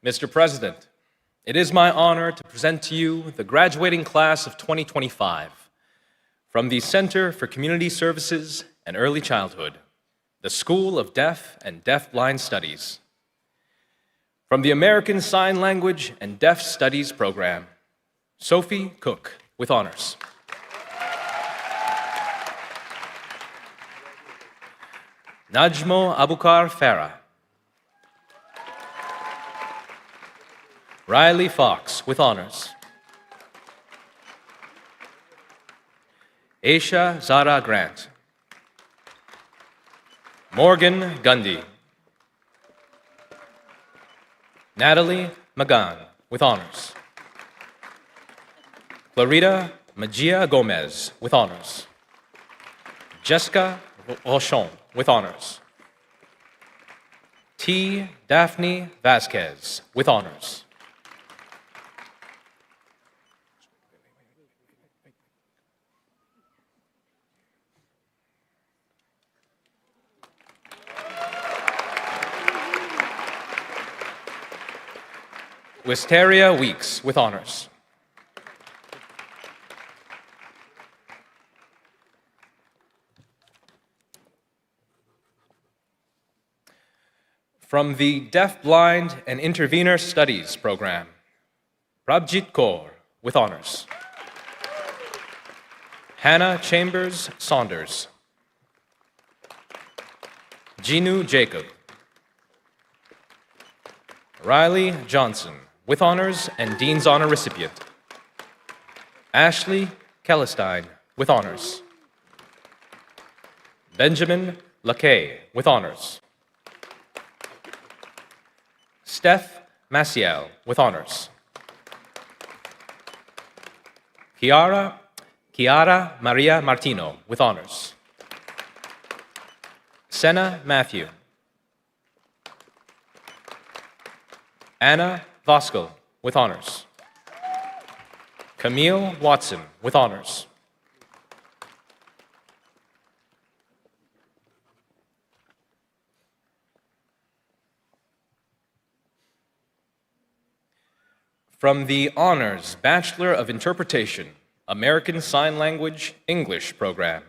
Mr. President, it is my honor to present to you the graduating class of 2025 from the Center for Community Services and Early Childhood, the School of Deaf and Deafblind Studies. From the American Sign Language and Deaf Studies program, Sophie Cook with honors. Najmo Abukar Farah. Riley Fox with honors. Aisha Zara Grant. Morgan Gundy. Natalie Magan with honors. Clarita Magia Gomez with honors. Jessica Rochon with honors. T. Daphne Vasquez with honors. Wisteria Weeks with honors. From the Deaf, Blind, and Intervener Studies program, Prabjit Kaur with honors. Hannah Chambers Saunders. Jinu Jacob. Riley Johnson with honors and Dean's Honor recipient. Ashley Kellestein with honors. Benjamin Lakay with honors. Steph Maciel with honors. Kiara Maria Martino with honors. Senna Matthew. Anna Voskel with honors. Camille Watson with honors. From the Honors Bachelor of Interpretation, American Sign Language, English program,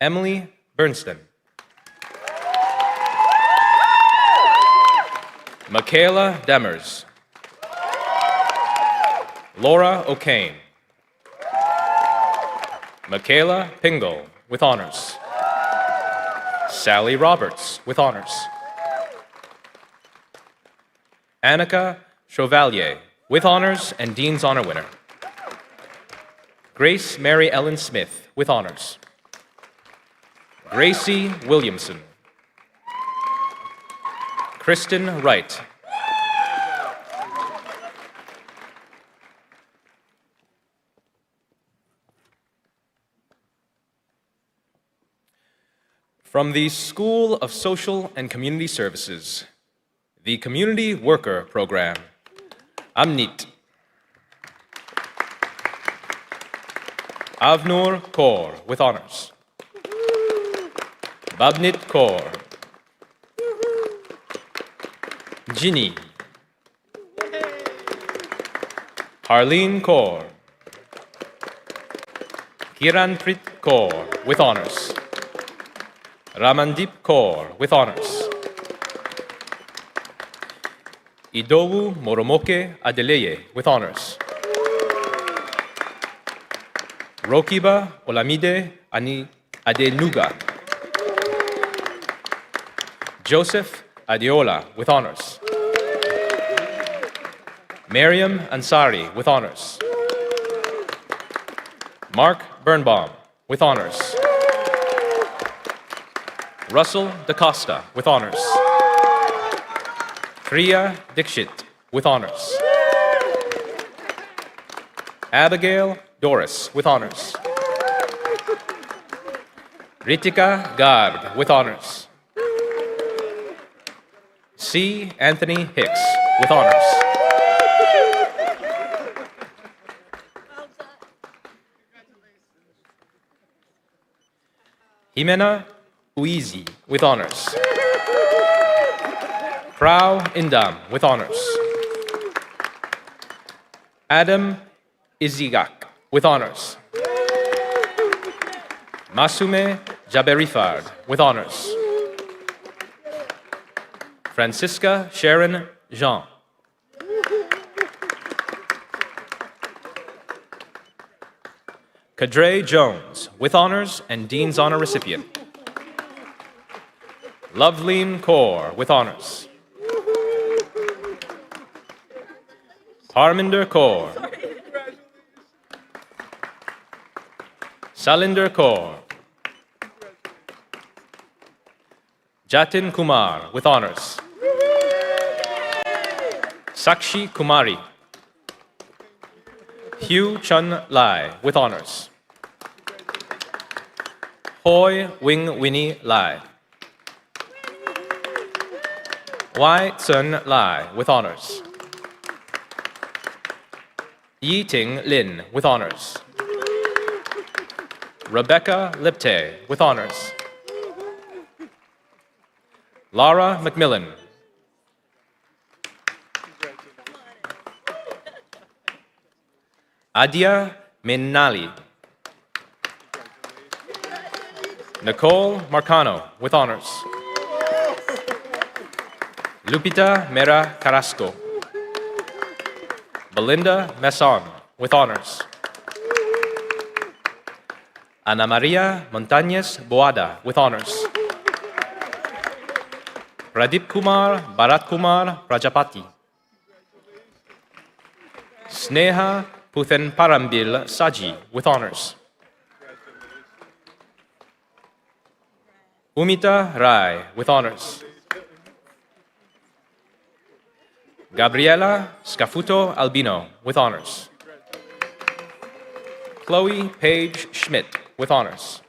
Emily Bernstein. Michaela Demers. Laura O'Kane. Michaela Pingle with honors. Sally Roberts with honors. Annika Chevalier with honors and Dean's Honor winner. Grace Mary Ellen Smith with honors. Gracie Williamson. Kristen Wright. From the School of Social and Community Services, the Community Worker Program, Amnit. Avnur Kaur with honors. Babnit Kaur. Ginny. Harleen Kaur. Kiranprit Kaur with honors. Ramandip Kaur with honors. Idowu Moromoke Adeleye with honors. Rokiba Olamide Adenuga. Joseph Adeola with honors. Mariam Ansari with honors. Mark Birnbaum, with honors. Russell DaCosta, with honors. Priya Dikshit, with honors. Abigail Doris, with honors. Ritika Garg, with honors. C. Anthony Hicks, with honors. Jimena Uizi, with honors. Prau Indam, with honors. Adam Izigak, with honors. Masume Jaberifard, with honors. Francisca Sharon Jean. Kadre Jones, with honors and Dean's Honor recipient. Loveleen Kaur, with honors. Harminder Kaur. Salinder Kaur. Jatin Kumar, with honors. Sakshi Kumari. Hugh Chun Lai, with honors. Hoi Wing Winnie Lai. Wai Tsun Lai, with honors. Yi Ting Lin, with honors. Rebecca Lipte, with honors. Lara McMillan. Adia Minnali. Nicole Marcano, with honors. Lupita Mera Carrasco. Belinda Messon, with honors. Ana Maria Montañez Boada, with honors. Pradip Kumar Bharat Kumar Prajapati. Sneha Puthen Parambil Saji, with honors. Umita Rai, with honors. Gabriela Scafuto Albino, with honors. Chloe Paige Schmidt, with honors.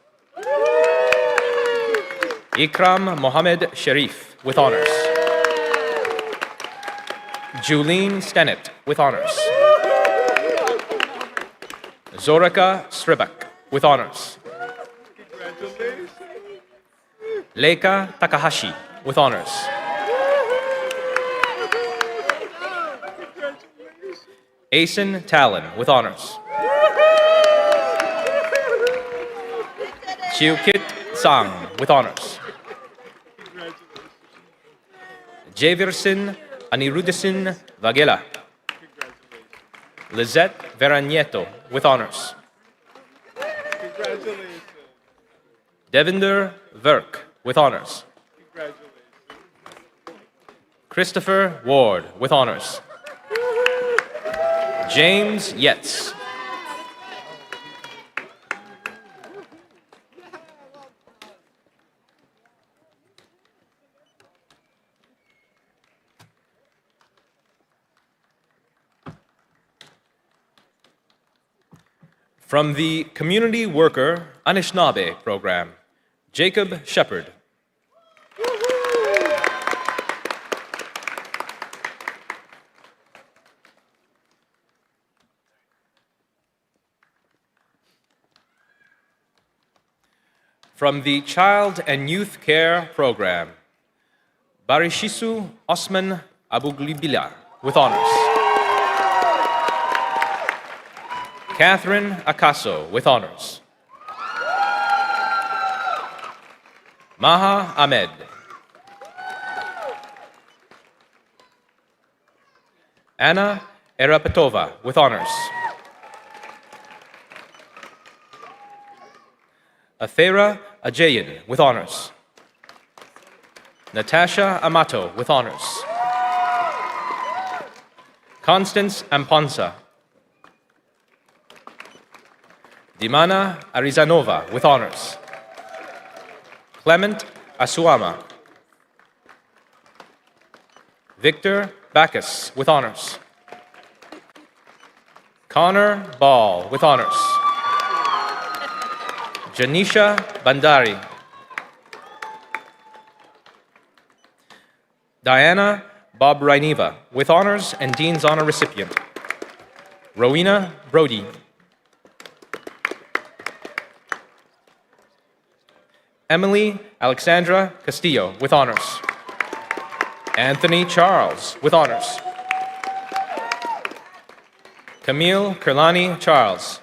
Ikram Mohammed Sharif, with honors. Julene Stennett, with honors. Zorika Sribak, with honors. Leika Takahashi, with honors. Asen Talon, with honors. Chiukit Sang, with honors. Javirsin Anirudisin Vagela. Lizette Veranieto, with honors. Devinder Verk, with honors. Christopher Ward, with honors. James Yetz. From the Community Worker Anishinaabe program, Jacob Shepard. From the Child and Youth Care program, Barishisu Osman Abuglibila, with honors. Catherine Akaso, with honors. Maha Ahmed. Anna Erapetova, with honors. Athera Ajayan, with honors. Natasha Amato, with honors. Constance Amponsa. Dimana Arizanova with honors. Clement Asuama. Victor Bacchus with honors. Connor Ball with honors. Janisha Bandari. Diana Bob Raineva with honors and Dean's Honor recipient. Rowena Brody. Emily Alexandra Castillo with honors. Anthony Charles with honors. Camille Kerlani Charles.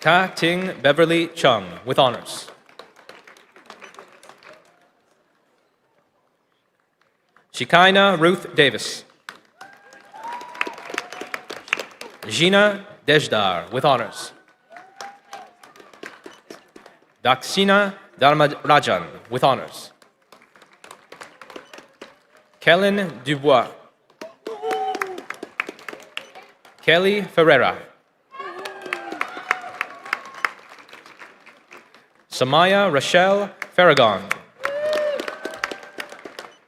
Ta Ting Beverly Chung with honors. Shekinah Ruth Davis. Gina Dejdar with honors. Daksina Dharmarajan with honors. Kellen Dubois. Kelly Ferreira. Samaya Rochelle Farragon.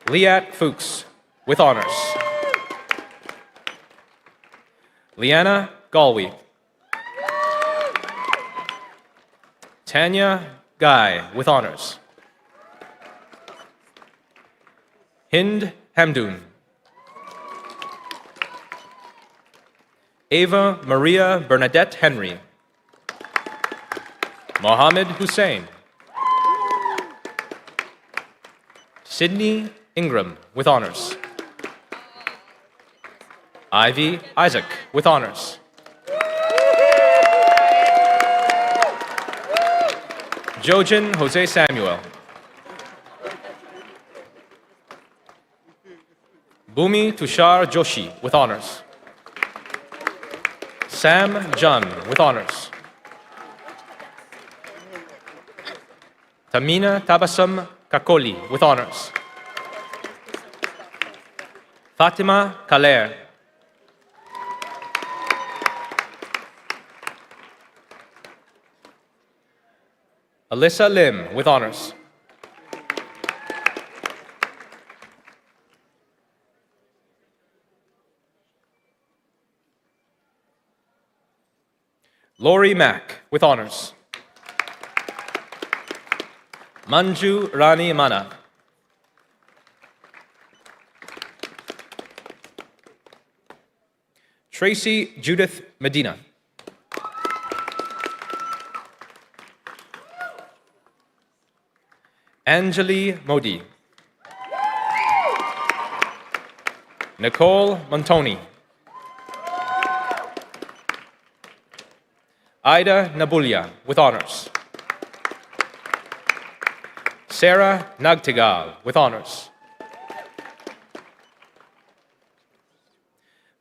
Liat Fuchs with honors. Liana Galway. Tanya Guy with honors. Hind Hamdoun. Ava Maria Bernadette Henry. Mohammed Hussein. Sydney Ingram with honors. Ivy Isaac with honors. Jojen Jose Samuel. Bhumi Tushar Joshi with honors. Sam Jun with honors. Tamina Tabassum Kakoli with honors. Fatima Kaler. Alyssa Lim with honors. Lori Mack with honors. Manju Rani Mana. Tracy Judith Medina. Anjali Modi. Nicole Montoni. Ida Nabulia with honors. Sarah Nagtigal with honors.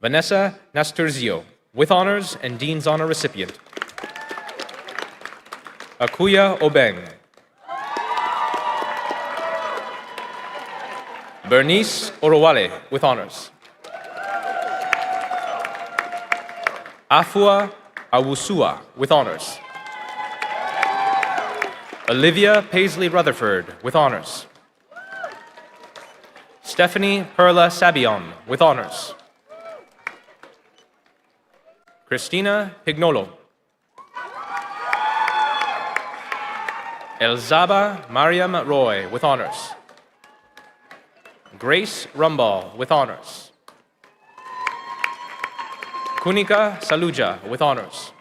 Vanessa Nasturzio with honors and Dean's Honor recipient. Akuya Obeng. Bernice Orowale with honors. Afua Awusua with honors. Olivia Paisley Rutherford with honors. Stephanie Perla Sabion with honors. Christina Pignolo. Elzaba Mariam Roy with honors. Grace Rumball with honors. Kunika Saluja with honors.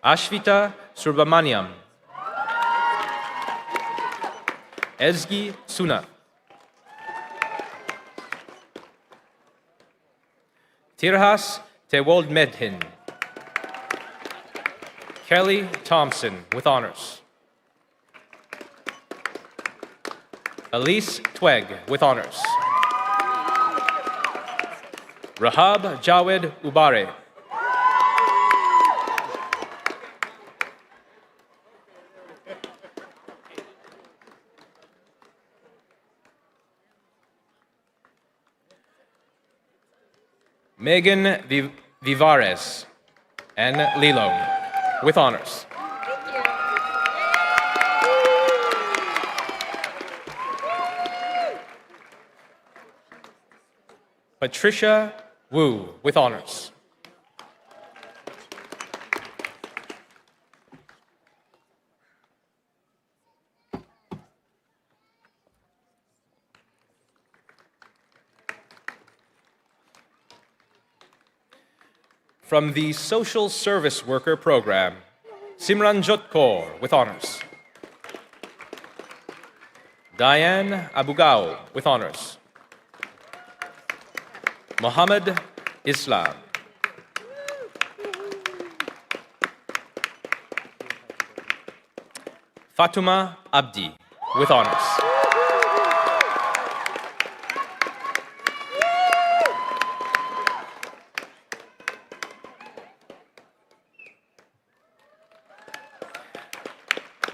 Ashvita Surbamaniam. Ezgi Suna. Tirhas Tewold Medhin. Kelly Thompson with honors. Elise Tweg with honors. Rahab Jawed Ubare. Megan Vivares and Lilo, with honors. Patricia Wu, with honors. From the Social Service Worker Program, Simranjot Kaur, with honors. Diane Abugao, with honors. Mohammed Islam. Fatuma Abdi, with honors.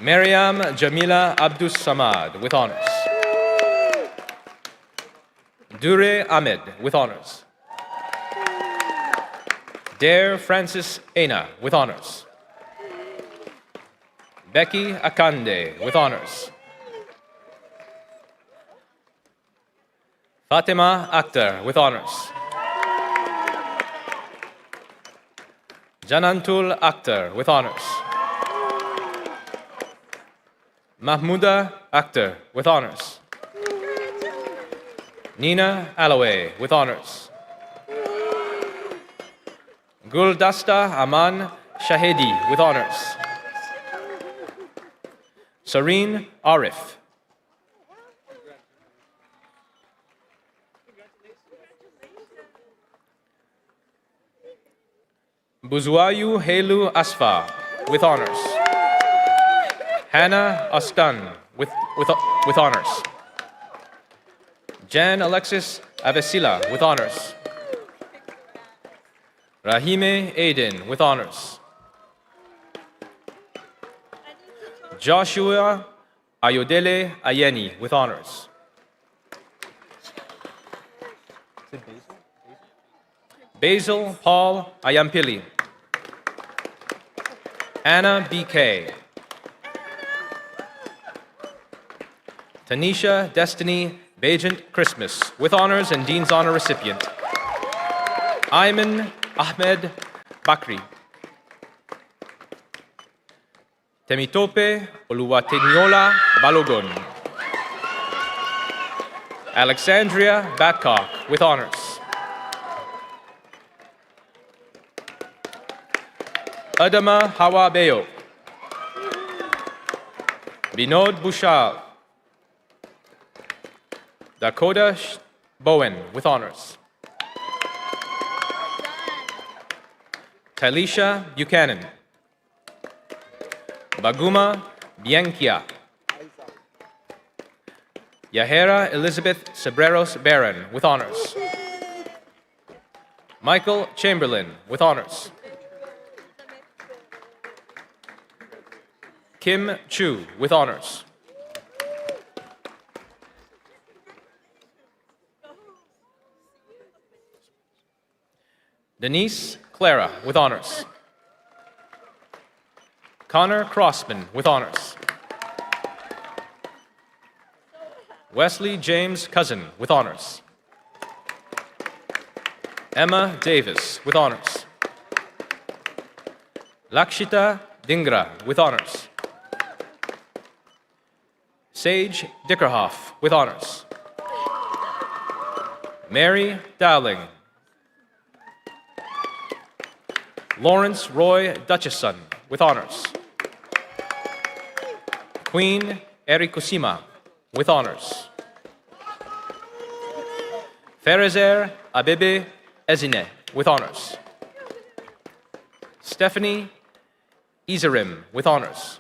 Maryam Jamila Abdus Samad, with honors. Dure Ahmed, with honors. Dare Francis Aina, with honors. Becky Akande, with honors. Fatima Akhtar, with honors. Janantul Akhtar, with honors. Mahmouda Akhtar, with honors. Nina Alloway, with honors. Guldasta Aman Shahedi, with honors. Sareen Arif. Buzuayu Helu Asfa, with honors. Hannah Astan, with honors. Jan Alexis Avesila, with honors. Rahime Aiden, with honors. Joshua Ayodele Ayeni, with honors. Basil Paul Ayampili. Anna B.K. Tanisha Destiny Bajent Christmas, with honors and Dean's Honor recipient. Ayman Ahmed Bakri. Temitope Oluwateniola Balogun. Alexandria Batcock, with honors. Adama Hawa Beyo. Binod Bushal. Dakota Bowen, with honors. Talisha Buchanan. Baguma Bianchia. Yahera Elizabeth Sabreros Barron, with honors. Michael Chamberlain, with honors. Kim Chu, with honors. Denise Clara, with honors. Connor Crossman, with honors. Wesley James Cousin, with honors. Emma Davis, with honors. Lakshita Dingra, with honors. Sage Dickerhoff, with honors. Mary Dowling. Lawrence Roy Dutchison, with honors. Queen Ericosima, with honors. Ferezer Abebe Ezine, with honors. Stephanie Izarim, with honors.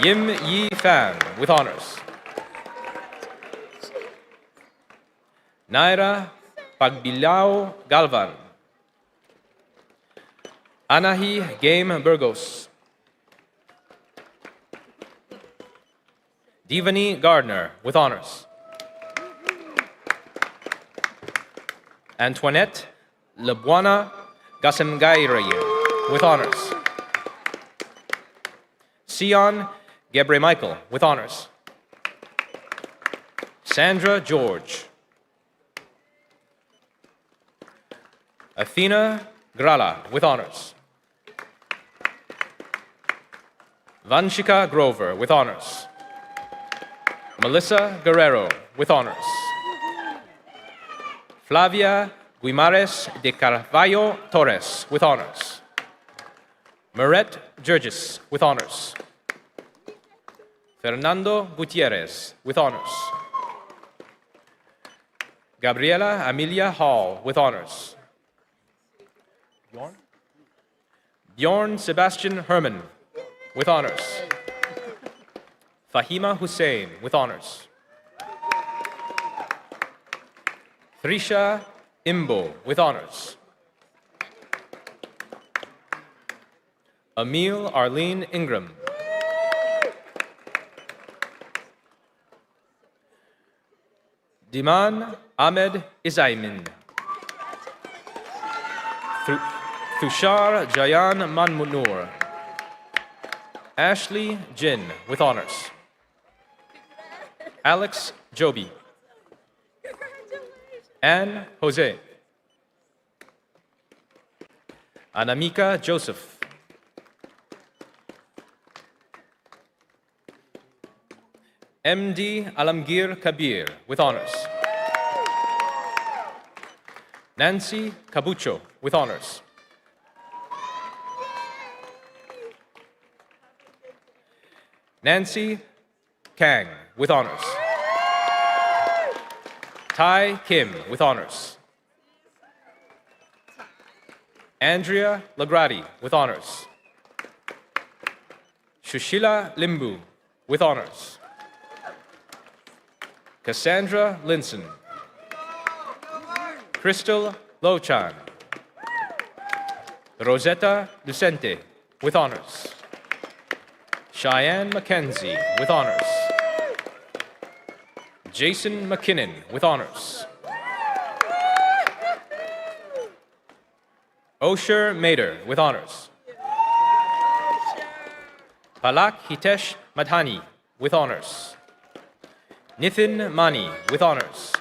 Yim Yi Fan, with honors. Naira Pagbilao Galvan. Anahi Game Burgos. Divani Gardner, with honors. Antoinette Lebuana Gasemgairi with honors. Sion Gebre Michael with honors. Sandra George. Athena Grala with honors. Vanshika Grover with honors. Melissa Guerrero with honors. Flavia Guimares de Carvalho Torres with honors. Meret Jurgis with honors. Fernando Gutierrez with honors. Gabriela Amelia Hall with honors. Bjorn Sebastian Herman with honors. Fahima Hussein with honors. Thrisha Imbo with honors. Emil Arlene Ingram. Diman Ahmed Izaimin. Thushar Jayan Manmunur. Ashley Jin with honors. Alex Joby. Anne Jose. Anamika Joseph. MD Alamgir Kabir with honors. Nancy Cabucho with honors. Nancy Kang with honors. Tai Kim with honors. Andrea Lagradi with honors. Shushila Limbu with honors. Cassandra Linson. Crystal Lochan. Rosetta Lucente with honors. Cheyenne Mackenzie with honors. Jason McKinnon with honors. Osher Mader with honors. Palak Hitesh Madhani with honors. Nithin Mani with honors.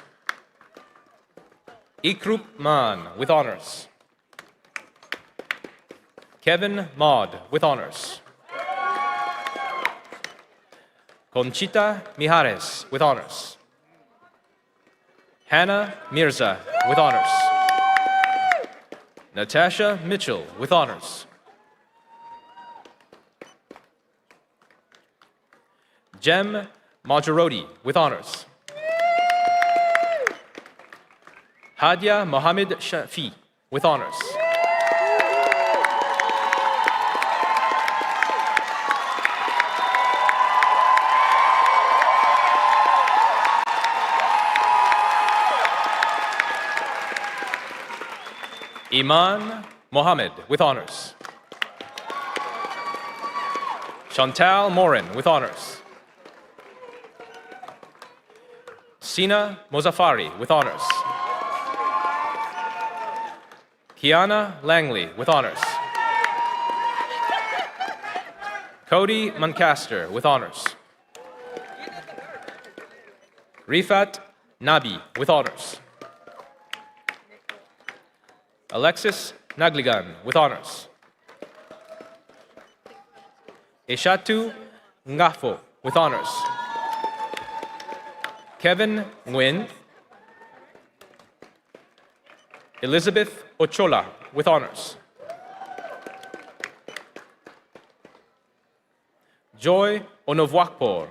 Ikrup Man with honors. Kevin Maud with honors. Conchita Mijares with honors. Hannah Mirza with honors. Natasha Mitchell with honors. Jem Majarodi with honors. Hadia Mohammed Shafi with honors. Iman Mohammed with honors. Chantal Morin with honors. Sina Mozafari with honors. Kiana Langley with honors. Cody Muncaster with honors. Rifat Nabi with honors. Alexis Nagligan with honors. Eshatu Ngafo with honors. Kevin Nguyen. Elizabeth Ochola with honors. Joy Onovwakpor.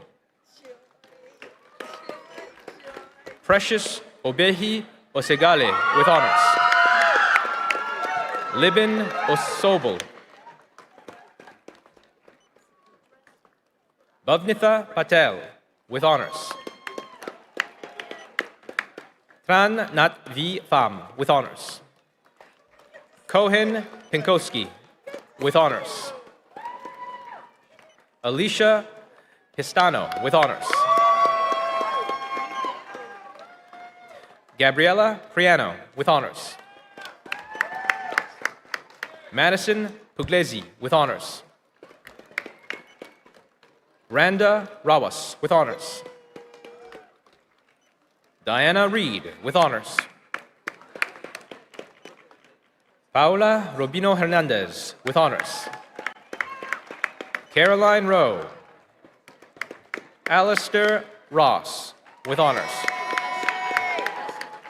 Precious Obehi Osegale with honors. Libin Osobel. Bhavnitha Patel with honors. Tran Nat V. Pham with honors. Cohen Pinkowski with honors. Alicia Histano with honors. Gabriela Priano, with honors. Madison Puglisi, with honors. Randa Rawas, with honors. Diana Reed, with honors. Paula Robino Hernandez, with honors. Caroline Rowe. Alistair Ross, with honors.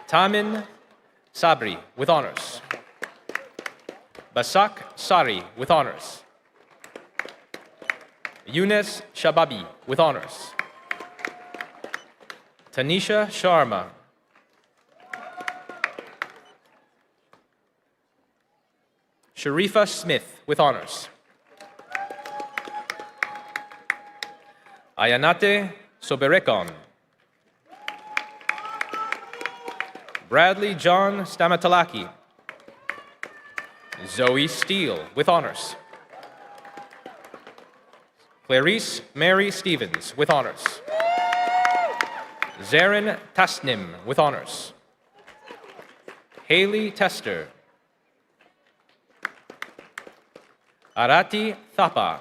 Tamin Sabri, with honors. Basak Sari, with honors. Younes Shababi, with honors. Tanisha Sharma. Sharifa Smith, with honors. Ayanate Soberekon. Bradley John Stamatalaki. Zoe Steele, with honors. Clarice Mary Stevens, with honors. Zarin Tasnim, with honors. Haley Tester. Arati Thapa.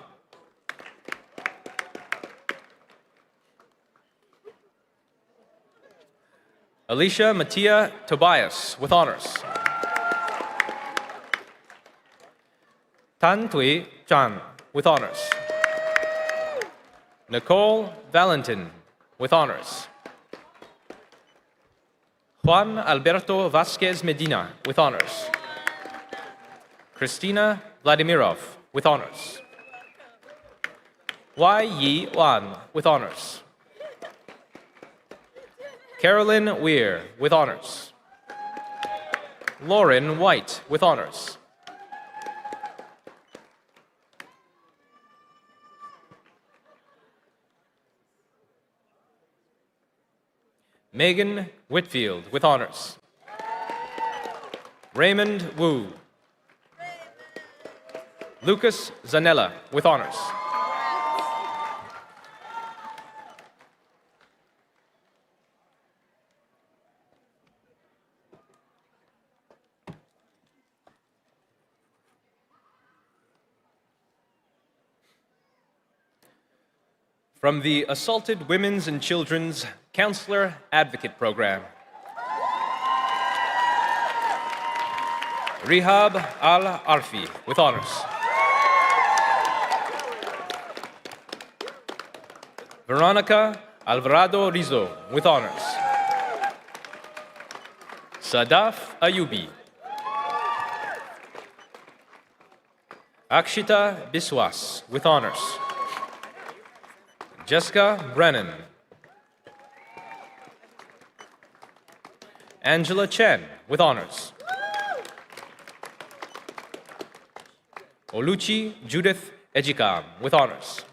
Alicia Mattia Tobias, with honors. Tan Tui Chan, with honors. Nicole Valentin, with honors. Juan Alberto Vasquez Medina, with honors. Christina Vladimirov, with honors. Wai Yi Wan, with honors. Carolyn Weir, with honors. Lauren White, with honors. Megan Whitfield, with honors. Raymond Wu. Lucas Zanella, with honors. From the Assaulted Women's and Children's Counselor Advocate Program. Rihab Al-Arfi, with honors. Veronica Alvarado Rizzo, with honors. Sadaf Ayubi. Akshita Biswas, with honors. Jessica Brennan. Angela Chen, with honors. Oluchi Judith Ejikam, with honors.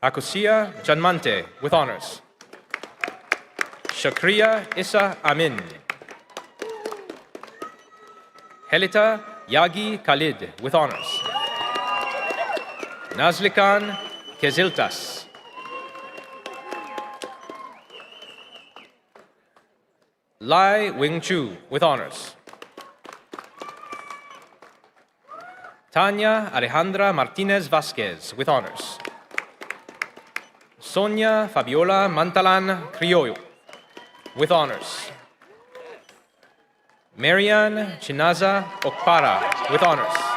Akusia Janmante, with honors. Shakriya Issa Amin. Helita Yagi Khalid, with honors. Nazlikan Keziltas. Lai Wing Chu, with honors. Tanya Alejandra Martinez Vasquez, with honors. Sonia Fabiola Mantalan Criollo, with honors. Marian Chinaza Okpara, with honors.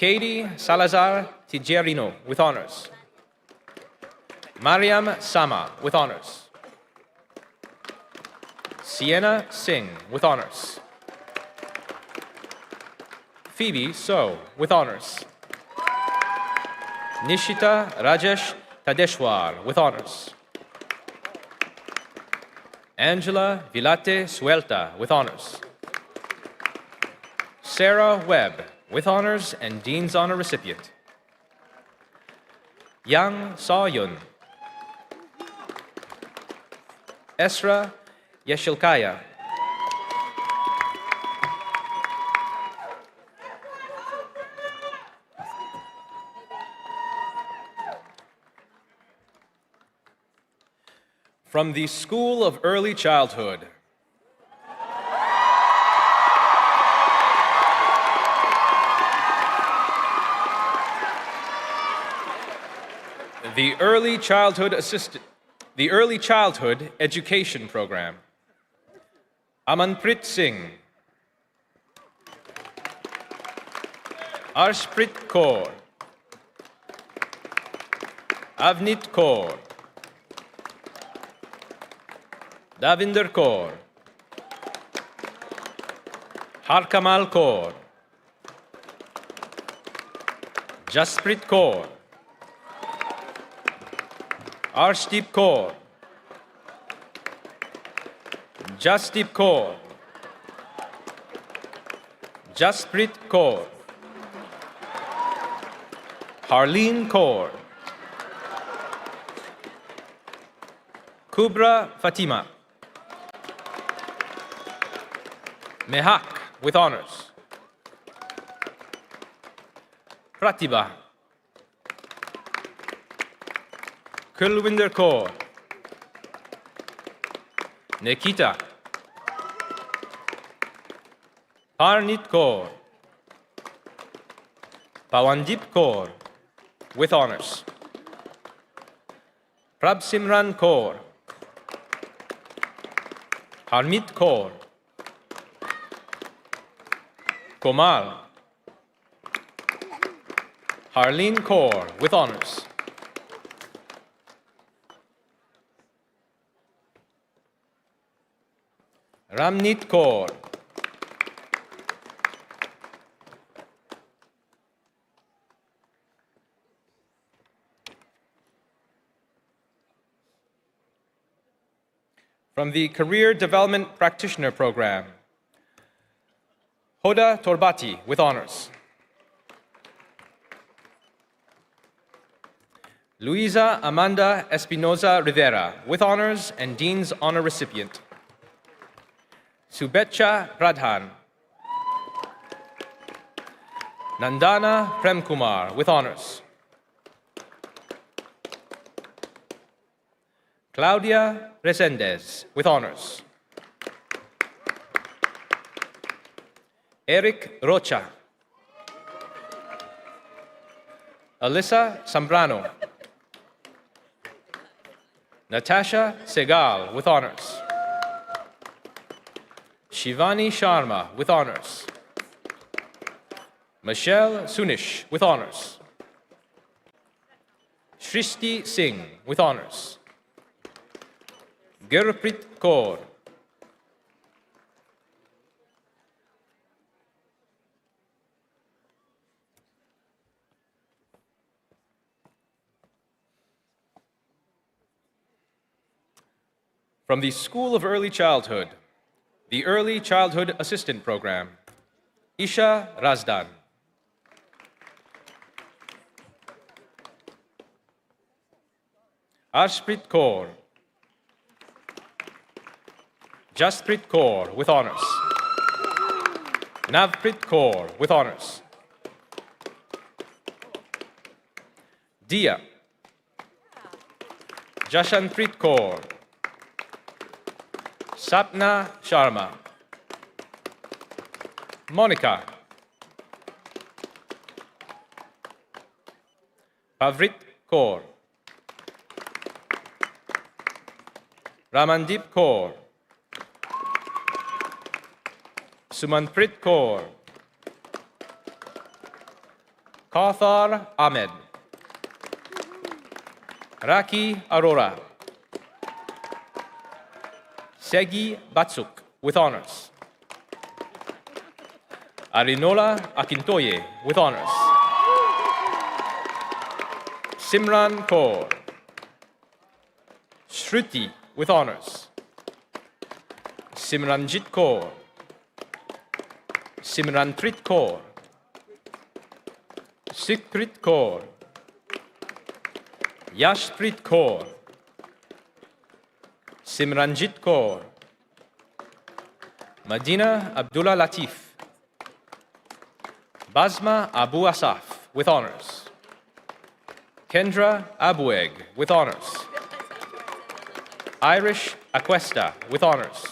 Katie Salazar Tijerino, with honors. Mariam Sama, with honors. Sienna Singh, with honors. Phoebe So, with honors. Nishita Rajesh Tadeshwar, with honors. Angela Vilate Suelta, with honors. Sarah Webb, with honors and Dean's Honor recipient. Yang Sawyun. Esra Yeshilkaya. From the School of Early Childhood, the Early Childhood Education Program. Amanprit Singh, Arshprit Kaur, Avnit Kaur, Davinder Kaur, Harkamal Kaur, Jasprit Kaur, Arshdeep Kaur, Jasdeep Kaur, Jasprit Kaur, Harleen Kaur, Kubra Fatima, Mehak with honors, Pratibha, Kulwinder Kaur, Nikita, Parnit Kaur, Pawandip Kaur with honors, Prabsimran Kaur, Harmit Kaur, Komal, Harleen Kaur with honors, Ramnit Kaur, from the Career Development Practitioner Program, Hoda Torbati with honors, Luisa Amanda Espinoza Rivera with honors and Dean's Honor recipient, Subecha Pradhan, Nandana Premkumar with honors, Claudia Resendez with honors, Eric Rocha, Alyssa Zambrano, Natasha Segal with honors, Shivani Sharma with honors, Michelle Sunish with honors, Shrishti Singh with honors, Gurprit Kaur, from the School of Early Childhood, the Early Childhood Assistant Program, Isha Razdan, Arshprit Kaur, Jasprit Kaur with honors, Navprit Kaur with honors, Dia, Jashanprit Kaur, Sapna Sharma, Monica, Pavrit Kaur, Ramandip Kaur, Sumanprit Kaur, Kauthar Ahmed, Raki Arora, Segi Batsuk with honors, Arinola Akintoye with honors, Simran Kaur, Shruti with honors, Simranjit Kaur, Simranprit Kaur, Sikrit Kaur, Yashprit Kaur, Simranjit Kaur, Madina Abdullah Latif, Basma Abu Asaf with honors, Kendra Abueg with honors, Irish Aquesta with honors.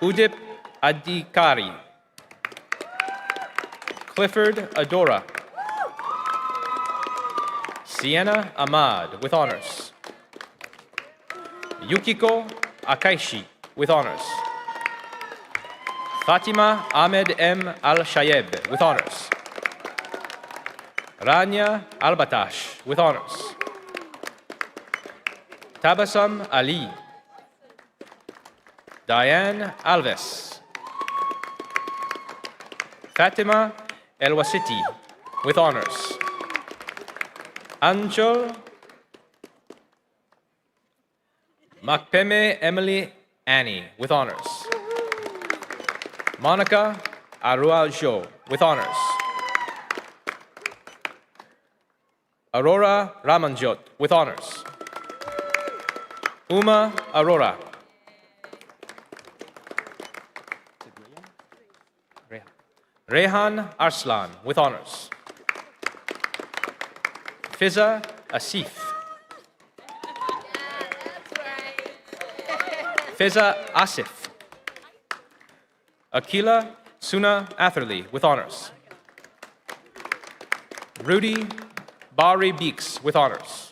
Udip Adhikari. Clifford Adora. Sienna Ahmad with honors. Yukiko Akaishi with honors. Fatima Ahmed M. Al-Shayeb with honors. Rania Albatash with honors. Tabassum Ali. Diane Alves. Fatima El-Wasiti with honors. Anjol Makpeme Emily Annie with honors. Monica Aruajo with honors. Aurora Ramanjot with honors. Uma Aurora. Rehan Arslan with honors. Fiza Asif. Fiza Asif. Akila Suna Atherley with honors. Rudy Bari Beeks with honors.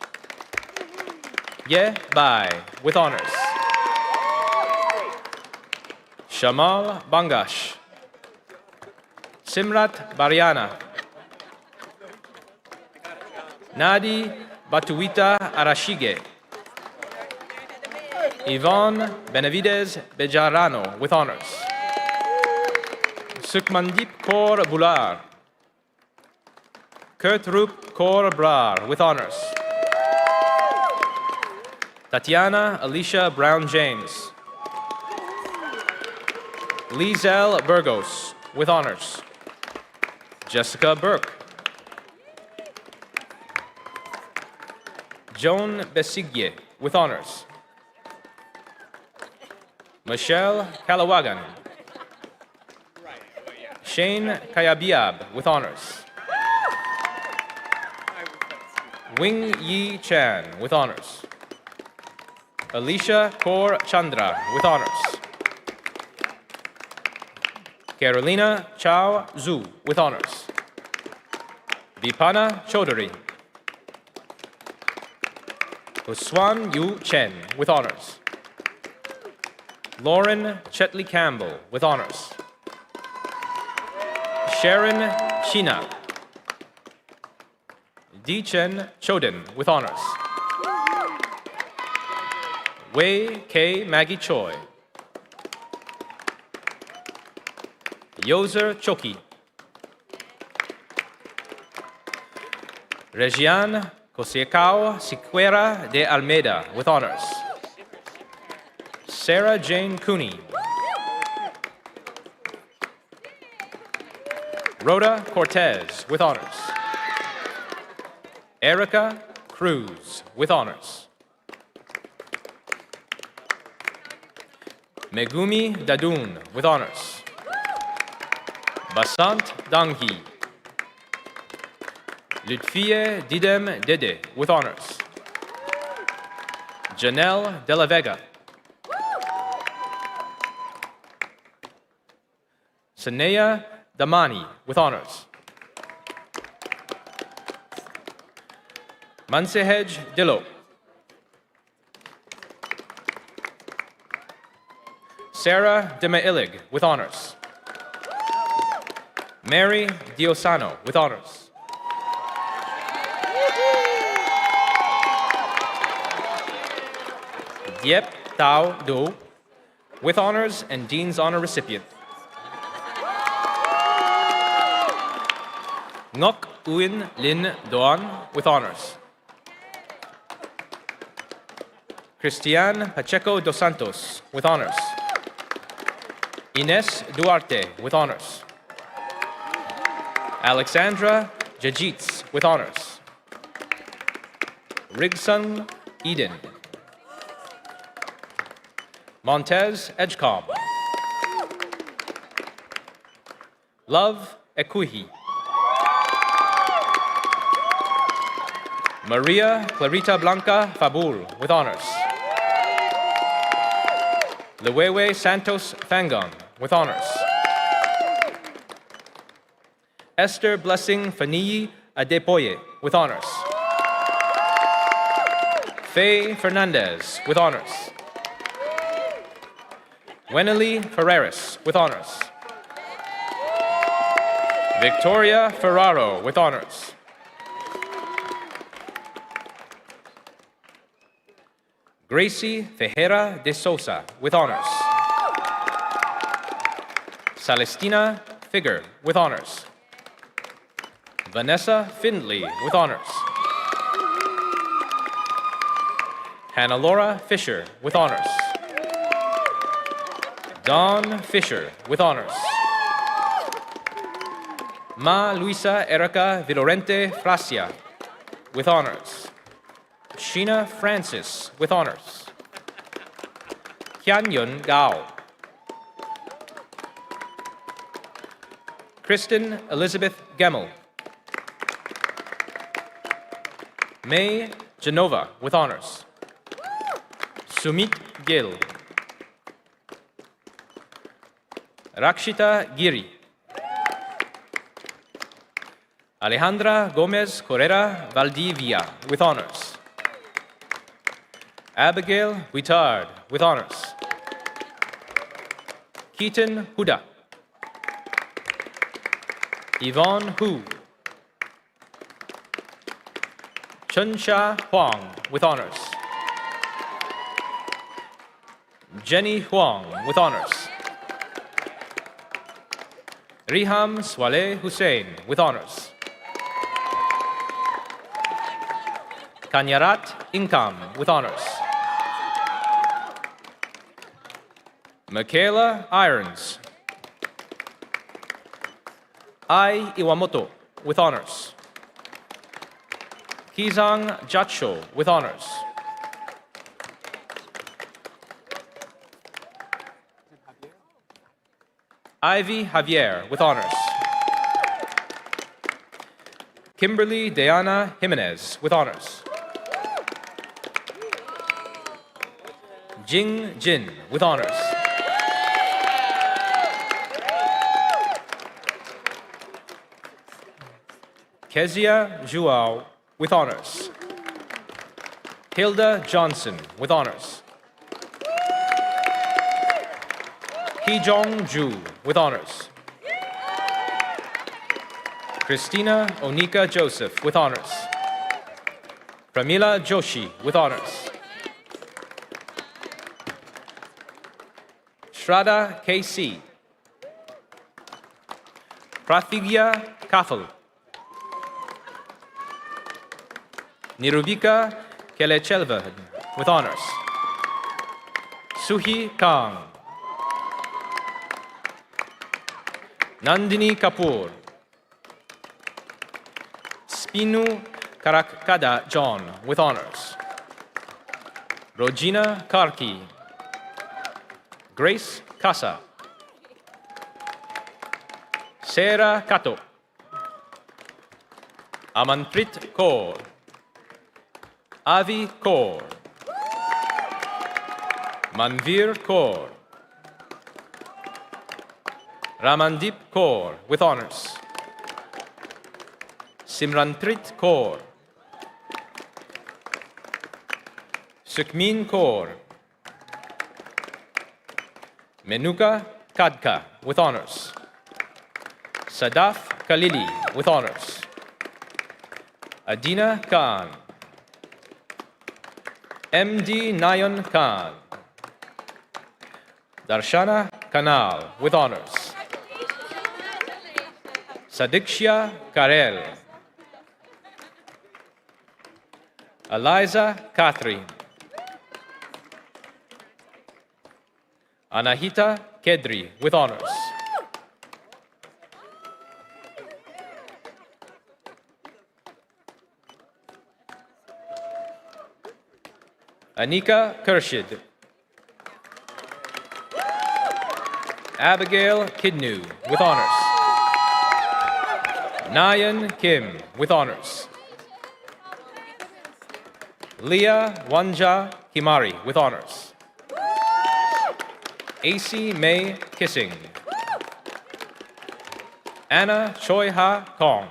Ye Bai with honors. Shamal Bangash. Simrat Bariana. Nadi Batuita Arashige. Yvonne Benavides Bejarano with honors. Sukmandip Kaur Bular. Kurtrup Kaur Brar with honors. Tatiana Alicia Brown James. Lizelle Burgos with honors. Jessica Burke. Joan Besigye with honors. Michelle Kalawagan. Shane Kayabiab with honors. Wing Yi Chan with honors. Alicia Kaur Chandra with honors. Carolina Chao Zhu with honors. Vipana Chaudhary. Uswan Yu Chen with honors. Lauren Chetley Campbell with honors. Sharon China. Di-Chen Choden with honors. Wei K. Maggie Choi. Yoser Choki. Regian Cosiacao Siqueira de Almeida with honors. Sarah Jane Cooney. Rhoda Cortez with honors. Erica Cruz with honors. Megumi Dadun with honors. Basant Danghi. Lutfie Didem Dede with honors. Janelle De La Vega. Sanaya Damani with honors. Mansehej Dillo. Sarah Demailig with honors. Mary Diosano with honors. Diep Tao Do with honors and Dean's Honor recipient. Ngok Uin Lin Doan with honors. Cristian Pacheco dos Santos with honors. Ines Duarte with honors. Alexandra Jajits with honors. Rigsung Eden. Montez Edgecombe. Love Ekuhi. Maria Clarita Blanca Fabul, with honors. Lewewe Santos Fangon, with honors. Esther Blessing Faniyi Adepoye, with honors. Faye Fernandez, with honors. Wenely Ferreris, with honors. Victoria Ferraro, with honors. Gracie Fejera de Sosa, with honors. Celestina Figger, with honors. Vanessa Findley, with honors. Hannah Laura Fisher, with honors. Dawn Fisher, with honors. Ma Luisa Erica Vilorente Fracia, with honors. Sheena Francis, with honors. Hyanyun Gao. Kristen Elizabeth Gemmel. May Genova, with honors. Sumit Gill. Rakshita Giri. Alejandra Gomez Correra Valdivia, with honors. Abigail Huitard, with honors. Keaton Huda. Yvonne Hu. Chunsha Huang, with honors. Jenny Huang, with honors. Riham Swaleh Hussein, with honors. Kanyarat Inkam, with honors. Michaela Irons. Ai Iwamoto, with honors. Kizang Jacho, with honors. Ivy Javier, with honors. Kimberly Diana Jimenez, with honors. Jing Jin, with honors. Kezia Joao, with honors. Hilda Johnson, with honors. Hee-jong Ju, with honors. Christina Onika Joseph, with honors. Pramila Joshi, with honors. Shraddha KC. Prathigya Kafal. Nirubika Kelechelvan, with honors. Suhi Kang. Nandini Kapoor. Spinu Karakkada John, with honors. Rogina Karki. Grace Casa. Sarah Kato. Amanprit Kaur. Avi Kaur. Manvir Kaur. Ramandip Kaur, with honors. Simrantrit Kaur. Sukhmin Kaur. Menuka Kadka, with honors. Sadaf Khalili, with honors. Adina Khan. MD Nayan Khan. Darshana Kanal, with honors. Sadiksha Karel. Eliza Catherine. Anahita Kedri, with honors. Anika Kershid. Abigail Kidnu, with honors. Nayan Kim, with honors. Leah Wanja Himari with honors. AC May Kissing. Anna Choi Ha Kong.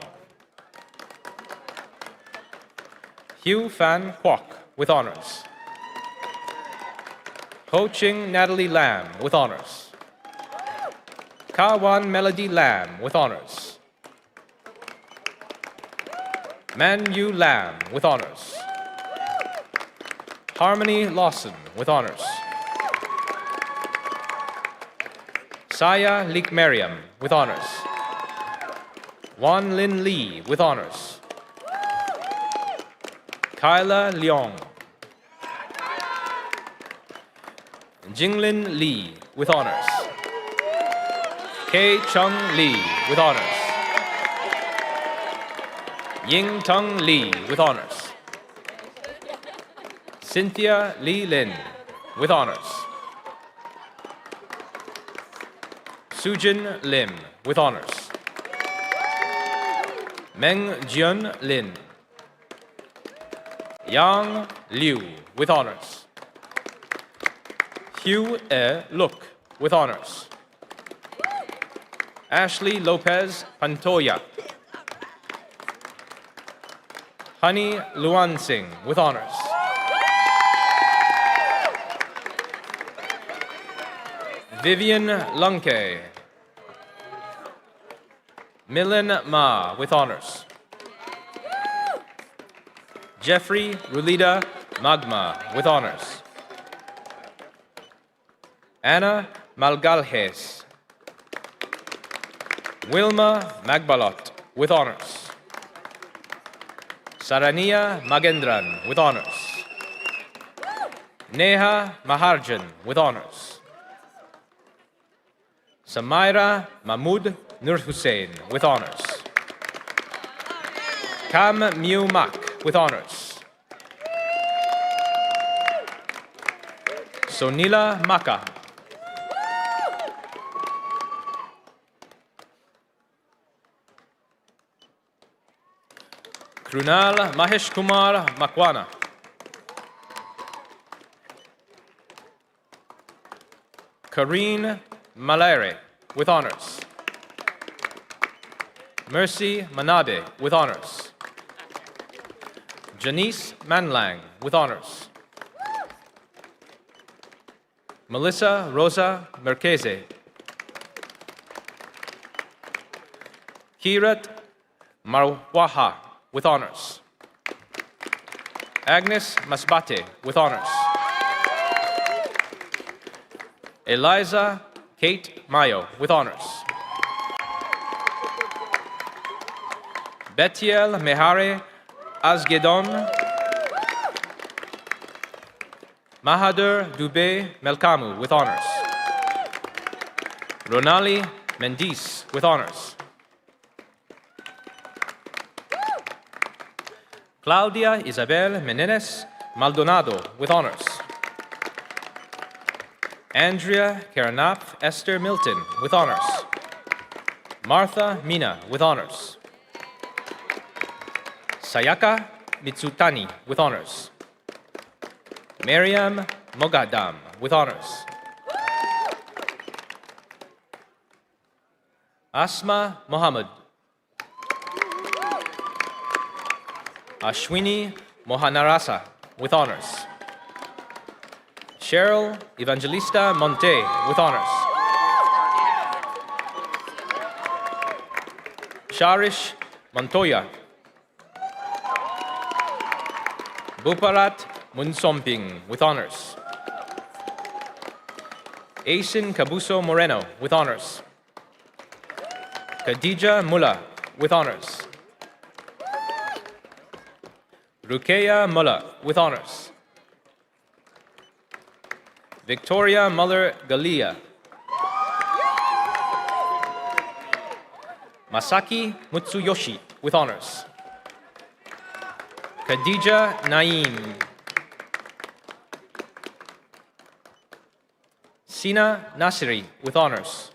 Hugh Fan Kwok with honors. Ho Ching Natalie Lam with honors. Kawan Melody Lam with honors. Man Yu Lam with honors. Harmony Lawson with honors. Saya Lik Mariam with honors. Wan Lin Lee with honors. Kyla Leong. Jinglin Lee with honors. Kei Chung Lee with honors. Ying Tung Lee with honors. Cynthia Lee Lin with honors. Sujin Lim with honors. Meng Jian Lin. Yang Liu with honors. Hugh E. Look with honors. Ashley Lopez Pantoya. Honey Luan Singh with honors. Vivian Lunke. Milan Ma with honors. Jeffrey Rulida Magma with honors. Anna Malgaljes. Wilma Magbalot with honors. Sarania Magendran with honors. Neha Maharjan with honors. Samaira Mahmood Nur Hussein with honors. Kam Miu Mak with honors. Sonila Maka. Krunal Mahesh Kumar Makwana. Kareen Malare with honors. Mercy Manabe with honors. Janice Manlang with honors. Melissa Rosa Merkeze. Kirat Marwaha with honors. Agnes Masbate with honors. Eliza Kate Mayo with honors. Betiel Mehare Azgedon. Mahadur Dubé Melkamu with honors. Ronali Mendiz with honors. Claudia Isabel Meneses Maldonado with honors. Andrea Karanap Esther Milton with honors. Martha Mina with honors. Sayaka Mitsutani with honors. Miriam Mogadam with honors. Asma Mohammed. Ashwini Mohanarasa with honors. Cheryl Evangelista Monte with honors. Sharish Montoya. Buparat Munsomping with honors. Asin Cabuso Moreno with honors. Khadija Mullah with honors. Rukeya Mullah with honors. Victoria Muller Galia. Masaki Mutsuyoshi with honors. Khadija Naeem. Sina Nasiri with honors.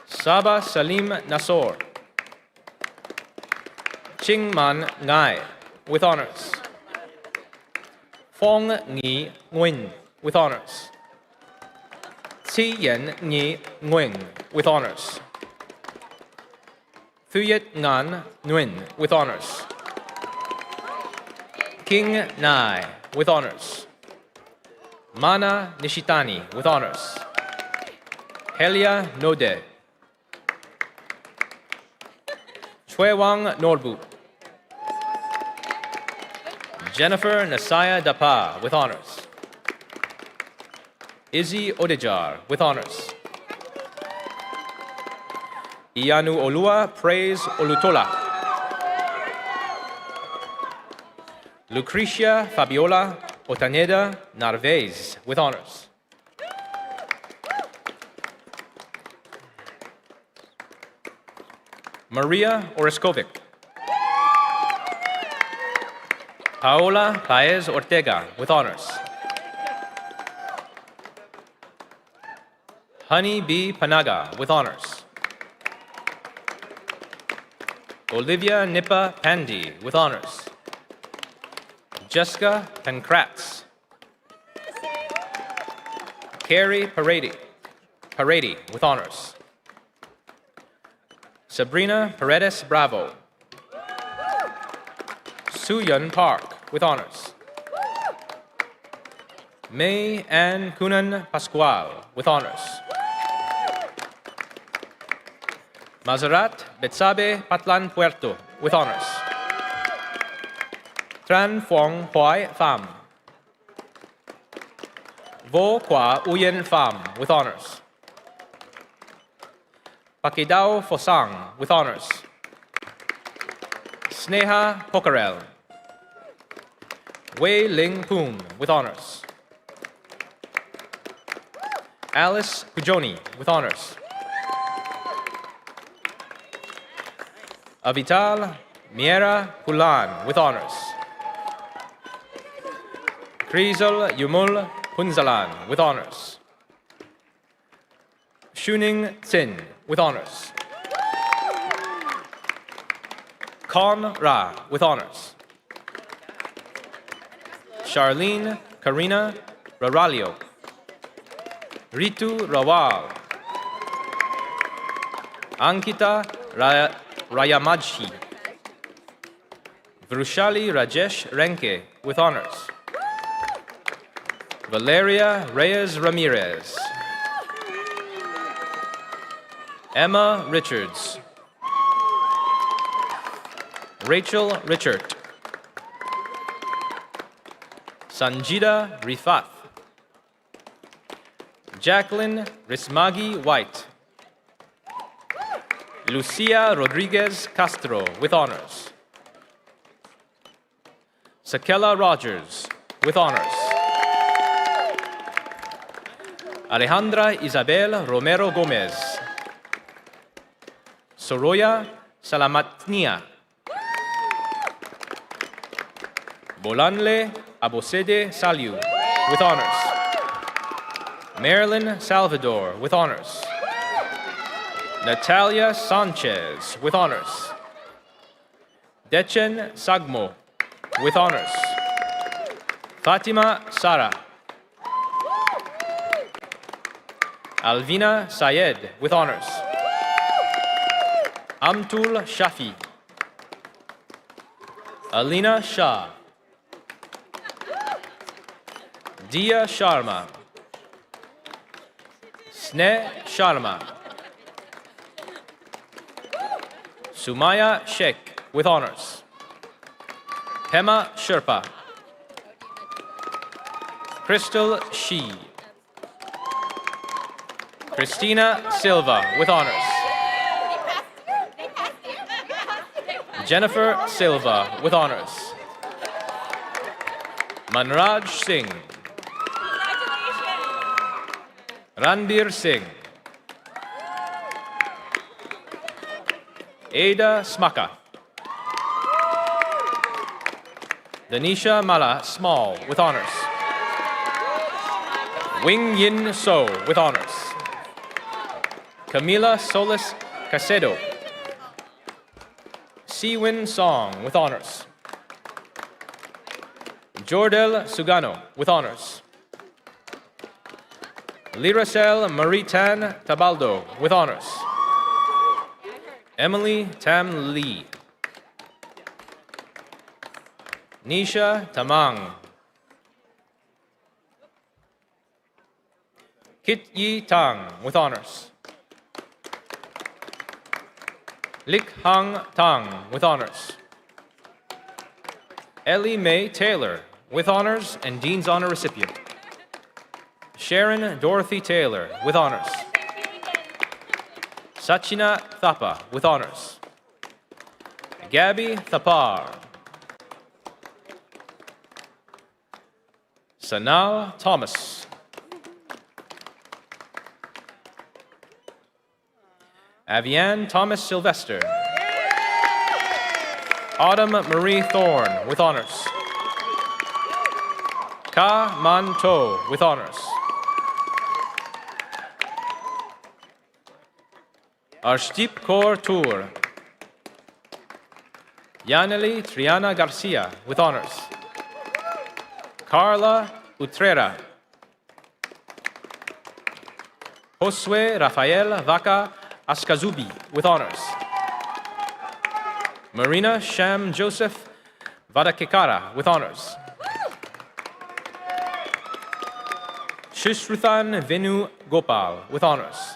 Saba Salim Nasor. Chingman Ngai with honors. Fong Ngi Nguyen with honors. Thi Yen Ngi Nguyen with honors. Thuyet Ngan Nguyen with honors. King Nai with honors. Mana Nishitani with honors. Helia Node. Chwewang Norbu. Jennifer Nasaya Dapa with honors. Izzy Odejar with honors. Iyanu Olua Praise Olutola. Lucrecia Fabiola Otaneda Narvaez with honors. Maria Oreskovic. Paola Paez Ortega with honors. Honey B. Panaga with honors. Olivia Nipa Pandy with honors. Jessica Pankratz. Carrie Parady with honors. Sabrina Paredes Bravo. Suyun Park with honors. May Ann Kunan Pascual with honors. Mazarat Betsabe Patlan Puerto with honors. Tran Phuong Hoai Pham. Vo Kwa Uyen Pham with honors. Pakidao Fosang with honors. Sneha Pokarel. Wei Ling Poon with honors. Alice Pujoni with honors. Avital Miera Hulan with honors. Krizal Yumul Punzalan with honors. Shuning Tsin with honors. Kon Ra with honors. Charlene Karina Raralio. Ritu Rawal. Ankita Rayamadji. Vrushali Rajesh Renke with honors. Valeria Reyes Ramirez. Emma Richards. Rachel Richard. Sanjida Rifat. Jacqueline Rismagi White. Lucia Rodriguez Castro with honors. Sakela Rogers with honors. Alejandra Isabel Romero Gomez. Soroya Salamatnia. Bolanle Abosede Saliu with honors. Marilyn Salvador with honors. Natalia Sanchez with honors. Dechen Sagmo with honors. Fatima Sara. Alvina Sayed with honors. Amtul Shafi. Alina Shah. Dia Sharma. Sneh Sharma. Sumaya Sheikh with honors. Pema Sherpa. Crystal Shi. Christina Silva with honors. Jennifer Silva with honors. Manraj Singh. Ranbir Singh. Ada Smaka. Danisha Mala Small with honors. Wing Yin So with honors. Camila Solis Casedo. Siwin Song with honors. Jordel Sugano, with honors. Liracel Marie-Tan Tabaldo, with honors. Emily Tam Lee. Nisha Tamang. Kit Yi Tang, with honors. Lik Hang Tang, with honors. Ellie Mae Taylor, with honors and Dean's Honor recipient. Sharon Dorothy Taylor, with honors. Sachina Thapa, with honors. Gabby Thapar. Sanal Thomas. Avianne Thomas Sylvester. Autumn Marie Thorne, with honors. Ka Man To, with honors. Arshdeep Kaur Tour. Yaneli Triana Garcia, with honors. Carla Utrera. Josue Rafael Vaca Askazubi, with honors. Marina Sham Joseph Vadakekara, with honors. Shishruthan Venu Gopal, with honors.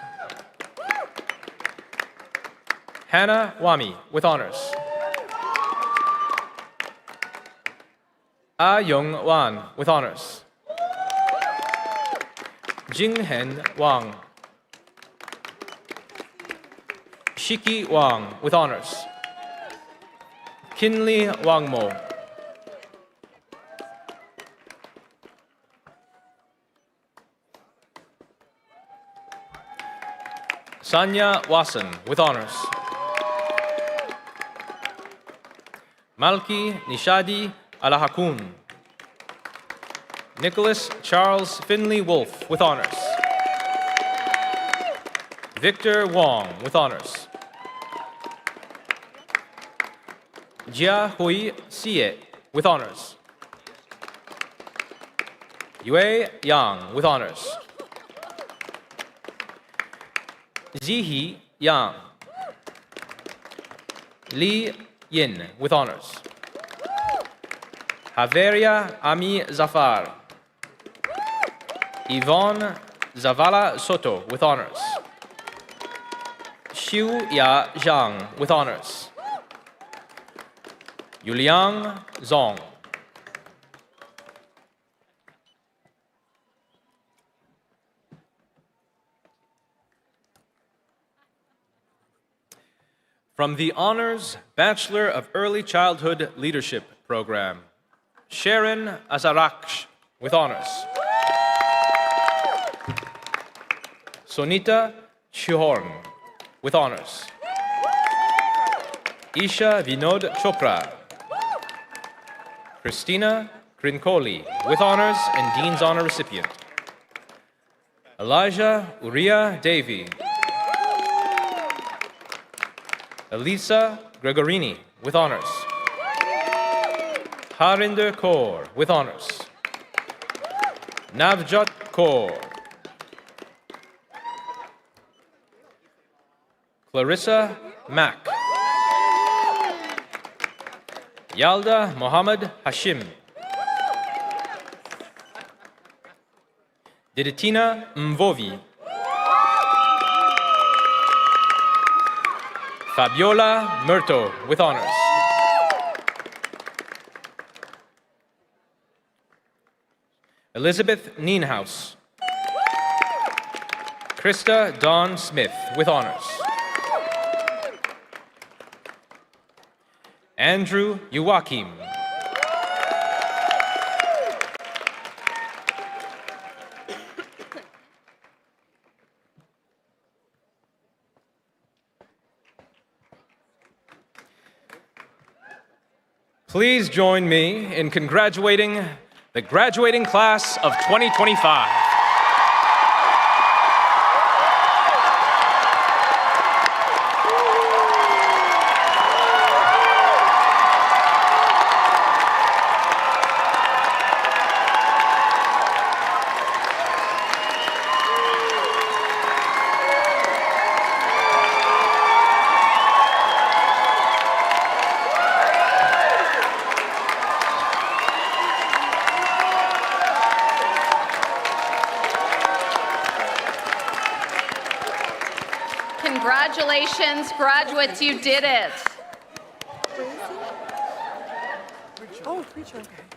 Hannah Wami, with honors. Ah Young Wan, with honors. Jinghen Wang. Shiki Wang, with honors. Kinley Wangmo. Sanya Wasan, with honors. Malki Nishadi Alahakun. Nicholas Charles Finley Wolf, with honors. Victor Wong, with honors. Jia Hui Sie, with honors. Yue Yang, with honors. Zihi Yang. Li Yin, with honors. Haveria Ami Zafar. Yvonne Zavala Soto, with honors. Xiu Ya Zhang, with honors. Yuliang Zong. From the Honors Bachelor of Early Childhood Leadership Program, Sharon Azaraksh, with honors. Sonita Chihorn, with honors. Isha Vinod Chopra. Christina Grincoli, with honors and Dean's Honor recipient. Elijah Uriah Davy. Elisa Gregorini, with honors. Harinder Kaur, with honors. Navjot Kaur. Clarissa Mack. Yalda Mohammed Hashim. Diditina Mvovi. Fabiola Murto, with honors. Elizabeth Nienhaus. Krista Dawn Smith, with honors. Andrew Joachim. Please join me in congratulating the graduating class of 2025.
Congratulations, graduates, you did it.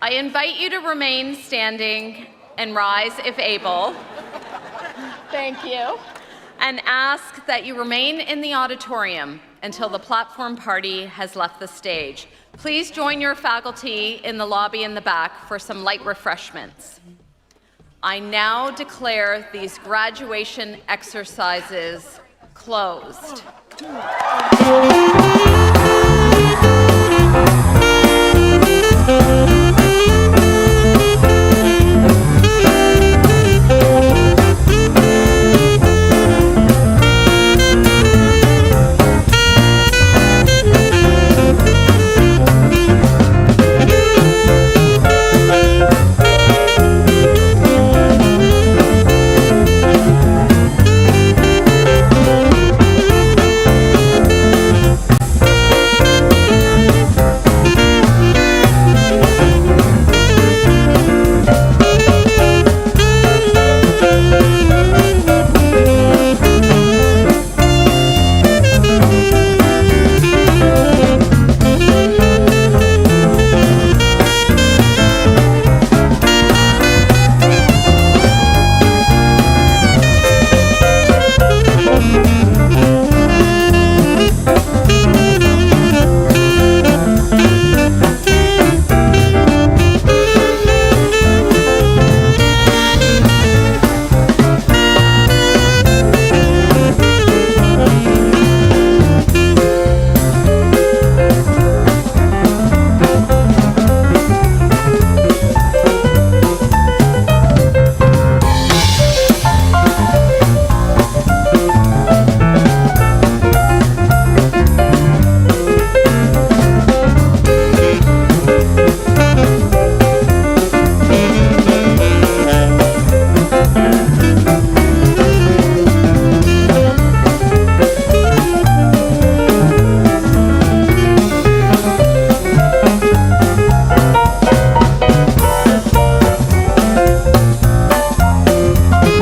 I invite you to remain standing and rise if able. Thank you. And ask that you remain in the auditorium until the platform party has left the stage. Please join your faculty in the lobby in the back for some light refreshments. I now declare these graduation exercises closed.